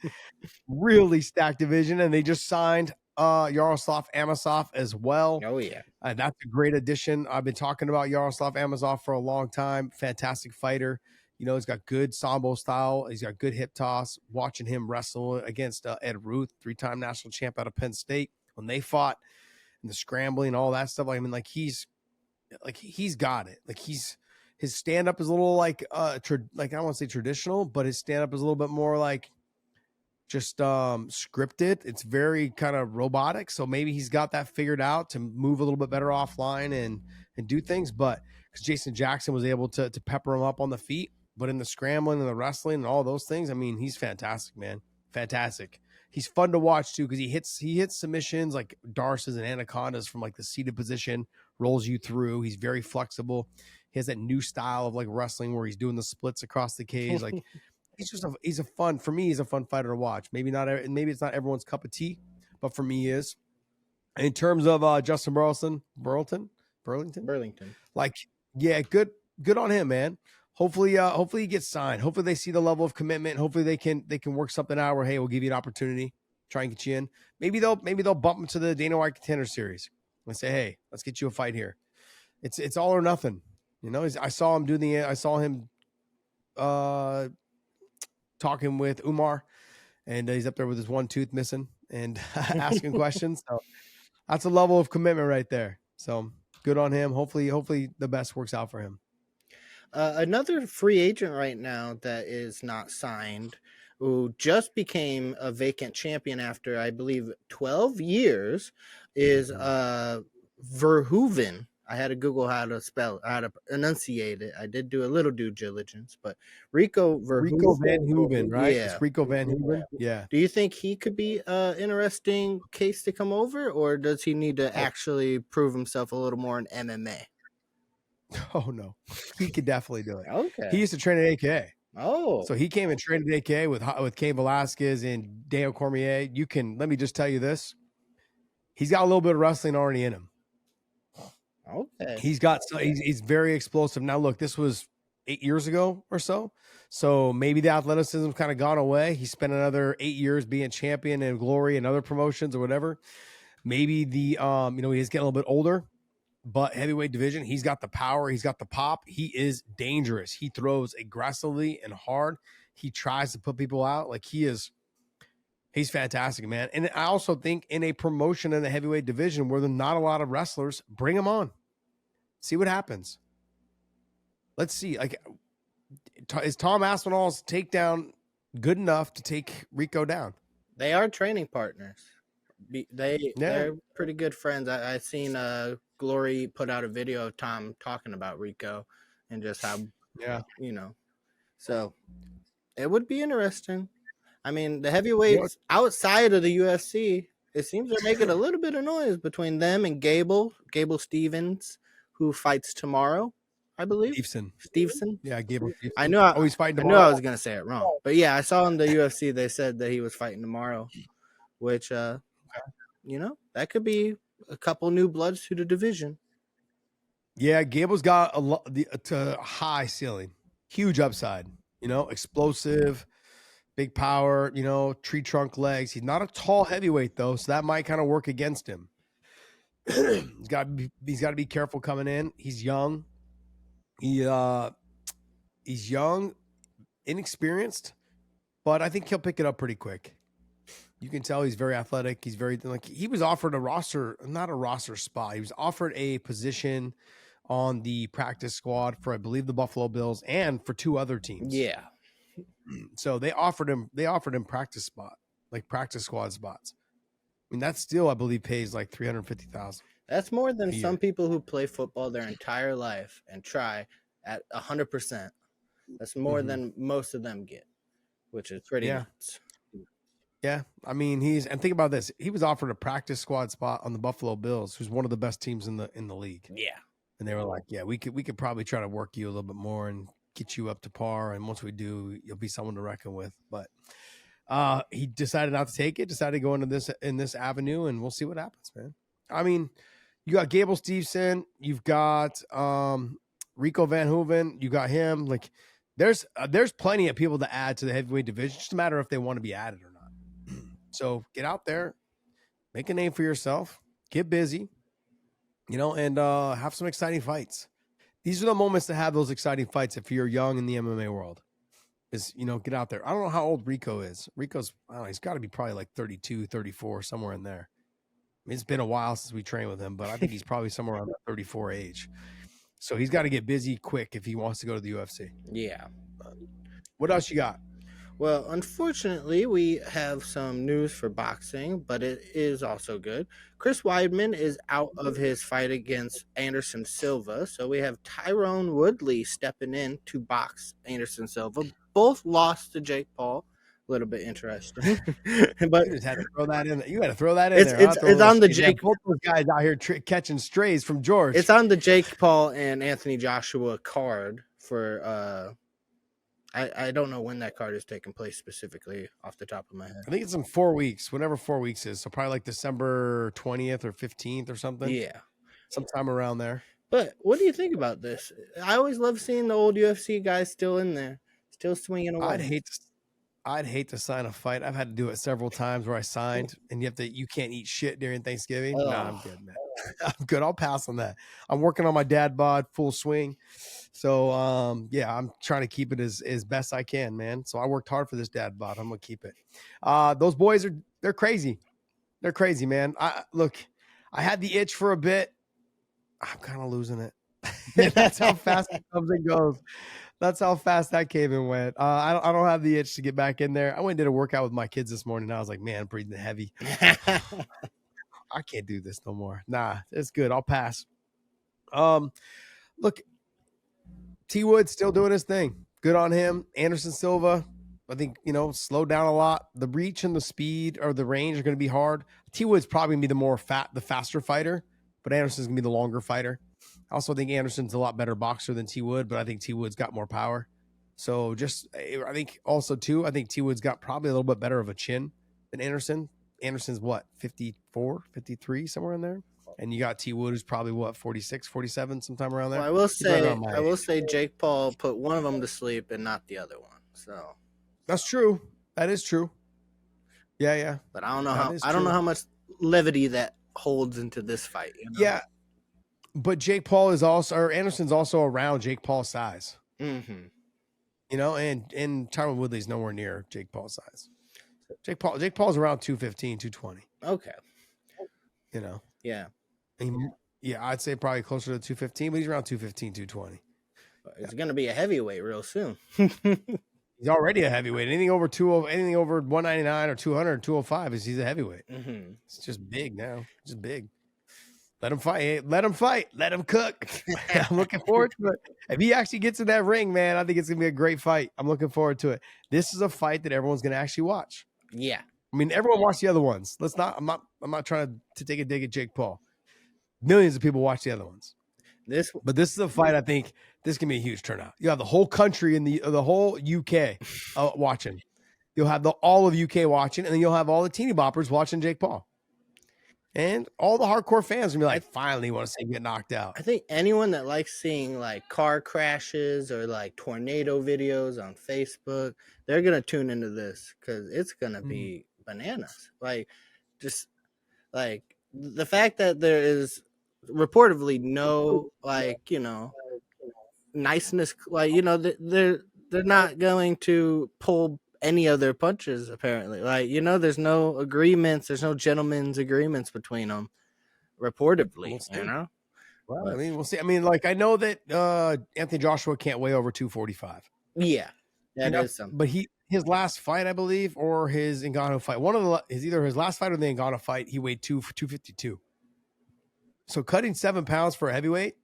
Really stacked division, and they just signed Yaroslav Amosov as well. Oh yeah, that's a great addition. I've been talking about Yaroslav Amosov for a long time. Fantastic fighter. You know, he's got good sambo style. He's got good hip toss. Watching him wrestle against Ed Ruth, 3-time national champ out of Penn State, when they fought and the scrambling, all that stuff. I mean, he's got it. Like his stand up is a little like I don't want to say traditional, but his stand up is a little bit more like just scripted. It's very kind of robotic. So maybe he's got that figured out to move a little bit better offline and do things. But because Jason Jackson was able to pepper him up on the feet, but in the scrambling and the wrestling and all those things, I mean, he's fantastic, man. Fantastic. He's fun to watch too, because he hits submissions like Darces and Anacondas from like the seated position, rolls you through. He's very flexible. He has that new style of like wrestling where he's doing the splits across the cage. Like he's a fun fighter to watch. Maybe it's not everyone's cup of tea, but for me he is. In terms of Justin Burlington, like, yeah, good on him, man. Hopefully he gets signed. Hopefully they see the level of commitment. Hopefully they can work something out where, hey, we'll give you an opportunity, try and get you in. Maybe they'll bump him to the Dana White Contender Series and say, hey, let's get you a fight here. It's all or nothing. You know, I saw him talking with Umar, and he's up there with his one tooth missing and asking questions. So that's a level of commitment right there. So good on him. Hopefully the best works out for him. Another free agent right now that is not signed, who just became a vacant champion after, I believe, 12 years, is Verhoeven. I had to Google how to enunciate it. I did do a little due diligence, but Rico Van Hooven, right? Yeah. It's Rico Van Hooven. Yeah. Do you think he could be an interesting case to come over, or does he need to actually prove himself a little more in MMA? Oh, no. He could definitely do it. Okay. He used to train at AKA. Oh. So he came and trained at AKA with Cain Velasquez and Daniel Cormier. Let me just tell you this. He's got a little bit of wrestling already in him. Okay. He's very explosive. Now, look, this was 8 years ago or so. So maybe the athleticism's kind of gone away. He spent another 8 years being champion in Glory and other promotions or whatever. Maybe he's getting a little bit older. But heavyweight division, he's got the power. He's got the pop. He is dangerous. He throws aggressively and hard. He tries to put people out. Like, he's fantastic, man. And I also think in a promotion in the heavyweight division where there's not a lot of wrestlers, bring him on. See what happens. Let's see. Like, is Tom Aspinall's takedown good enough to take Rico down? They are training partners. They're pretty good friends. I seen Glory put out a video of Tom talking about Rico and just how, so it would be interesting. I mean, the heavyweights outside of the UFC, it seems they're making a little bit of noise between them and Gable Stevens, who fights tomorrow, I believe. Stevenson? Yeah, Gable. I know. He's fighting tomorrow. I knew I was going to say it wrong. But yeah, I saw in the UFC, they said that he was fighting tomorrow, which, that could be a couple new bloods to the division. Yeah, Gable's got a high ceiling, huge upside, explosive, big power, tree trunk legs. He's not a tall heavyweight though, so that might kind of work against him. He's got to be careful coming in. He's young. He's young, inexperienced, but I think he'll pick it up pretty quick. You can tell he's very athletic. He's very he was offered not a roster spot. He was offered a position on the practice squad for, I believe, the Buffalo Bills and for two other teams. Yeah. So they offered him practice squad spots. I mean, that still, I believe, pays like $350,000. That's more than some people who play football their entire life and try at 100%. That's more than most of them get, which is pretty nuts. Yeah, I mean, and think about this. He was offered a practice squad spot on the Buffalo Bills, who's one of the best teams in the league. Yeah. And they were like, yeah, we could probably try to work you a little bit more and get you up to par. And once we do, you'll be someone to reckon with. But he decided not to take it, decided to go into this avenue, and we'll see what happens, man. I mean, you got Gable Stevenson, you've got Rico Van Hooven, you got him. Like, there's plenty of people to add to the heavyweight division. It's just a matter if they want to be added or not. So get out there, make a name for yourself, get busy, and have some exciting fights. These are the moments to have those exciting fights if you're young in the MMA world. Is, get out there. I don't know how old Rico is. Rico's, I don't know, he's got to be probably like 32, 34, somewhere in there. I mean, it's been a while since we trained with him, but I think he's probably somewhere around that 34 age. So he's got to get busy quick if he wants to go to the UFC. Yeah. What else you got? Well, unfortunately, we have some news for boxing, but it is also good. Chris Weidman is out of his fight against Anderson Silva, so we have Tyrone Woodley stepping in to box Anderson Silva. Both lost to Jake Paul. A little bit interesting, but you just had to throw that in. You got to throw that in there. It's on the Jake. Both those guys out here catching strays from George. It's on the Jake Paul and Anthony Joshua card for I don't know when that card is taking place specifically off the top of my head. I think it's in 4 weeks, whenever 4 weeks is. So probably like December 20th or 15th or something. Yeah. Sometime around there. But what do you think about this? I always love seeing the old UFC guys still in there, still swinging away. I'd hate to sign a fight. I've had to do it several times where I signed and you can't eat shit during Thanksgiving. Oh. Nah, I'm good, man. I'm good. I'll pass on that. I'm working on my dad bod full swing. So yeah, I'm trying to keep it as best I can, man. So I worked hard for this dad bod. I'm gonna keep it. Those boys they're crazy. They're crazy, man. I had the itch for a bit. I'm kind of losing it. That's how fast it comes and goes. That's how fast that came and went. I don't have the itch to get back in there. I went and did a workout with my kids this morning. I was like, man, I'm breathing heavy. I can't do this no more. Nah, it's good. I'll pass. Look, T Wood's still doing his thing. Good on him. Anderson Silva, I think, slowed down a lot. The reach and the speed or the range are going to be hard. T Wood's probably going to be the faster fighter, but Anderson's going to be the longer fighter. I also think Anderson's a lot better boxer than T Wood, but I think T Wood's got more power. So I think also too, I think T Wood's got probably a little bit better of a chin than Anderson. Anderson's what, 54, 53, somewhere in there? And you got T Wood, who's probably what, 46, 47, sometime around there. Well, I will say Jake Paul put one of them to sleep and not the other one. So that's true. That is true. Yeah. But I don't know how much levity that holds into this fight. Yeah. But Anderson's also around Jake Paul's size. Mm-hmm. And Tyron Woodley's nowhere near Jake Paul's size. Jake Paul's around 215, 220. Okay. Yeah. I'd say probably closer to 215, but he's around 215, 220. He's going to be a heavyweight real soon. He's already a heavyweight. Anything over 199 or 200 or 205 he's a heavyweight. Mm-hmm. It's just big now. Just big. Let him fight. Let him fight. Let him cook. I'm looking forward to it. If he actually gets in that ring, man, I think it's going to be a great fight. I'm looking forward to it. This is a fight that everyone's going to actually watch. Yeah. I mean, everyone watched the other ones. I'm not trying to take a dig at Jake Paul. Millions of people watch the other ones. But this is a fight. I think this can be a huge turnout. You have the whole country and the whole UK watching. You'll have all of UK watching, and then you'll have all the teeny boppers watching Jake Paul. And all the hardcore fans will be like, finally want to see him get knocked out. I think anyone that likes seeing like car crashes or like tornado videos on Facebook, they're going to tune into this because it's going to be bananas. Like, just like the fact that there is reportedly no, niceness, they're not going to pull any of their punches, apparently. There's no agreements, there's no gentlemen's agreements between them, reportedly. Well, I mean, we'll see. I mean, I know that Anthony Joshua can't weigh over 245. Yeah, that is something. But his last fight, I believe, or his Ngannou fight, either his last fight or the Ngannou fight, he weighed 252. So cutting 7 pounds for a heavyweight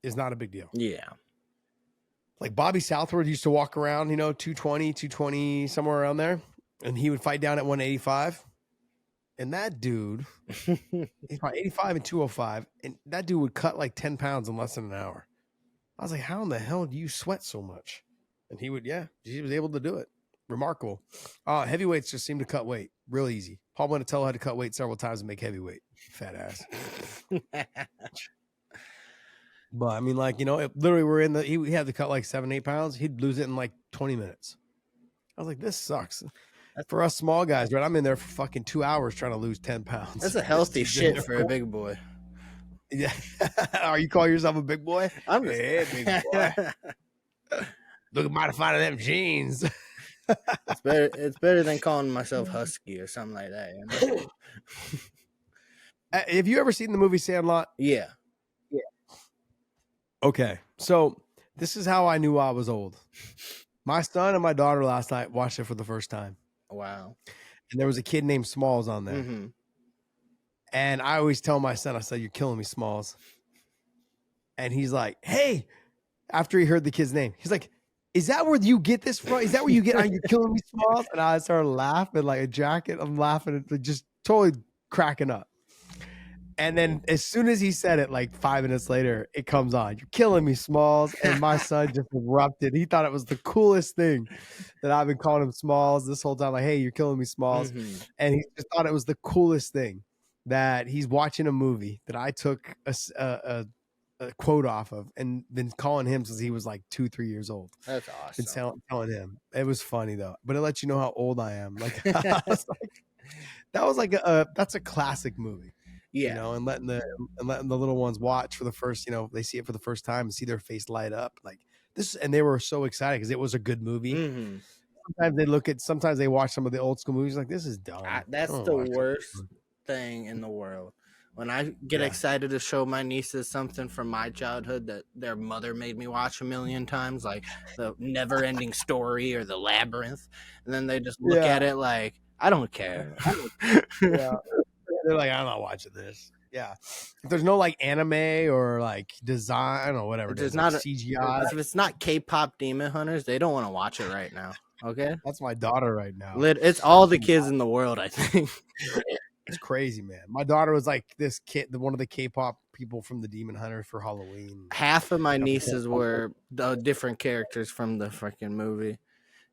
is not a big deal. Yeah. Like Bobby Southward used to walk around, 220, somewhere around there. And he would fight down at 185. And that dude, he's probably 85 and 205. And that dude would cut like 10 pounds in less than an hour. I was like, how in the hell do you sweat so much? And he was able to do it. Remarkable. Heavyweights just seem to cut weight real easy. Paul Bonatello had to cut weight several times to make heavyweight. Fat ass. But I mean, literally he had to cut like 7-8 pounds. He'd lose it in like 20 minutes. I was like, this sucks. For us small guys, right? I'm in there for fucking 2 hours trying to lose 10 pounds. That's a healthy shit for a big boy. Yeah. Are you calling yourself a big boy? I'm just big boy. Look at my finding them jeans. It's better than calling myself husky or something like that. Have you ever seen the movie Sandlot? Yeah. Okay, so this is how I knew I was old. My son and my daughter last night watched it for the first time. Wow. And there was a kid named Smalls on there. Mm-hmm. And I always tell my son, I said, you're killing me, Smalls. And he's like, hey, after he heard the kid's name, he's like, is that where you get this from? Is that where you get, you're killing me, Smalls? And I started laughing like a jacket. I'm laughing, just totally cracking up. And then as soon as he said it, like 5 minutes later, it comes on. You're killing me, Smalls. And my son just erupted. He thought it was the coolest thing that I've been calling him Smalls this whole time. Like, hey, you're killing me, Smalls. And he just thought it was the coolest thing that he's watching a movie that I took a quote off of and been calling him since he was like 2-3 years old. That's awesome. And telling him. It was funny though, but it lets you know how old I am. Like, that's a classic movie. Yeah. You know, and letting the little ones watch for the first, they see it for the first time and see their face light up like this. And they were so excited because it was a good movie. Sometimes they watch some of the old school movies like, this is dumb. That's the worst thing in the world. When I get excited to show my nieces something from my childhood that their mother made me watch a million times, like the Never Ending Story or The Labyrinth, and then they just look at it like, I don't care. They're like, I'm not watching this. Yeah. If there's no like anime or like design or whatever, it's not like CGI. If it's not K-pop Demon Hunters, they don't want to watch it right now. Okay. That's my daughter right now. It's all the kids in the world, I think. It's crazy, man. My daughter was like this kid, one of the K-pop people from the Demon Hunters for Halloween. Half of my nieces were different characters from the freaking movie.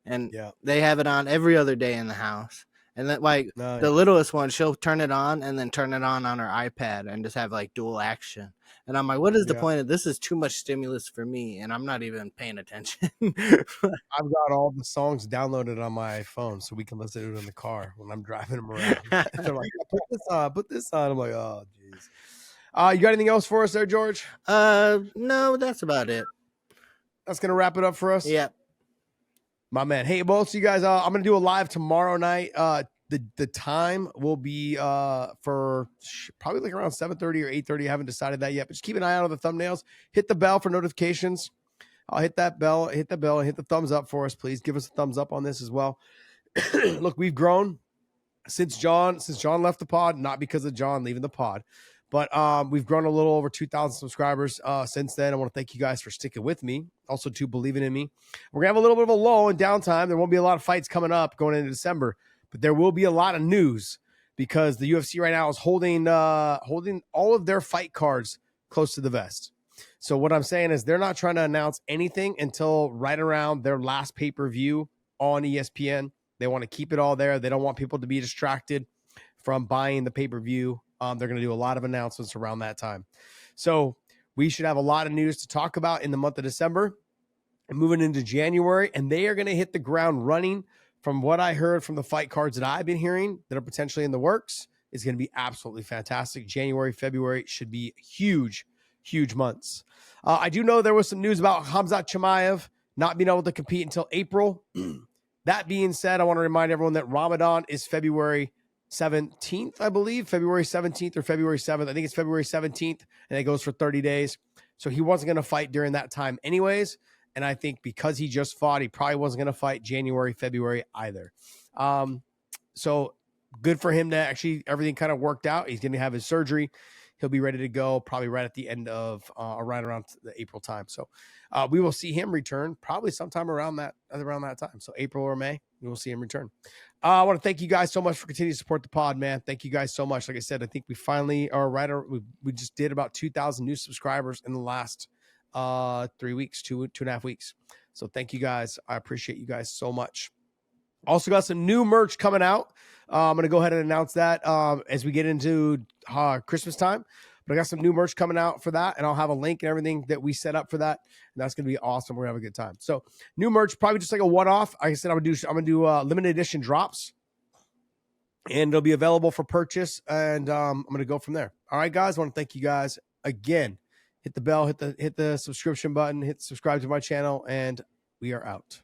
And they have it on every other day in the house. And then, the littlest one, she'll turn it on and then turn it on her iPad and just have like dual action. And I'm like, what is the point of this? Is too much stimulus for me, and I'm not even paying attention. I've got all the songs downloaded on my phone so we can listen to it in the car when I'm driving them around. They're like, put this on. I'm like, oh, jeez. You got anything else for us there, George? No, that's about it. That's going to wrap it up for us? Yep. My man. Hey, both you guys, I'm going to do a live tomorrow night. The time will be for probably like around 7:30 or 8:30. I haven't decided that yet, but just keep an eye out on the thumbnails. Hit the bell for notifications. I'll hit that bell, and hit the thumbs up for us, please. Give us a thumbs up on this as well. Look, we've grown since John left the pod, not because of John leaving the pod, but we've grown a little over 2,000 subscribers since then. I want to thank you guys for sticking with me, also to believing in me. We're going to have a little bit of a lull and downtime. There won't be a lot of fights coming up going into December, but there will be a lot of news because the UFC right now is holding all of their fight cards close to the vest. So what I'm saying is they're not trying to announce anything until right around their last pay-per-view on ESPN. They want to keep it all there. They don't want people to be distracted from buying the pay-per-view. They're going to do a lot of announcements around that time. So we should have a lot of news to talk about in the month of December and moving into January. And they are going to hit the ground running. From what I heard from the fight cards that I've been hearing that are potentially in the works, is going to be absolutely fantastic. January, February should be huge months. I do know there was some news about Khamzat Chimaev not being able to compete until April. That being said, I want to remind everyone that Ramadan is February 17th, I believe. February 17th or February 7th. I think it's February 17th, and it goes for 30 days. So he wasn't going to fight during that time anyways. And I think because he just fought, he probably wasn't going to fight January, February either. So good for him to actually, everything kind of worked out. He's going to have his surgery. He'll be ready to go probably right at the end of, right around the April time. So we will see him return probably sometime around that time. So April or May, we will see him return. I want to thank you guys so much for continuing to support the pod, man. Thank you guys so much. Like I said, I think we finally are we just did about 2,000 new subscribers in the last 3 weeks, 2.5 weeks. So thank you guys. I appreciate you guys so much. Also got some new merch coming out. I'm going to go ahead and announce that as we get into Christmas time. But I got some new merch coming out for that, and I'll have a link and everything that we set up for that. And that's going to be awesome. We're going to have a good time. So new merch, probably just like a one-off. Like I said, I'm going to do limited edition drops, and it'll be available for purchase. And I'm going to go from there. All right, guys. I want to thank you guys again. Hit the bell, hit the subscription button, hit subscribe to my channel, and we are out.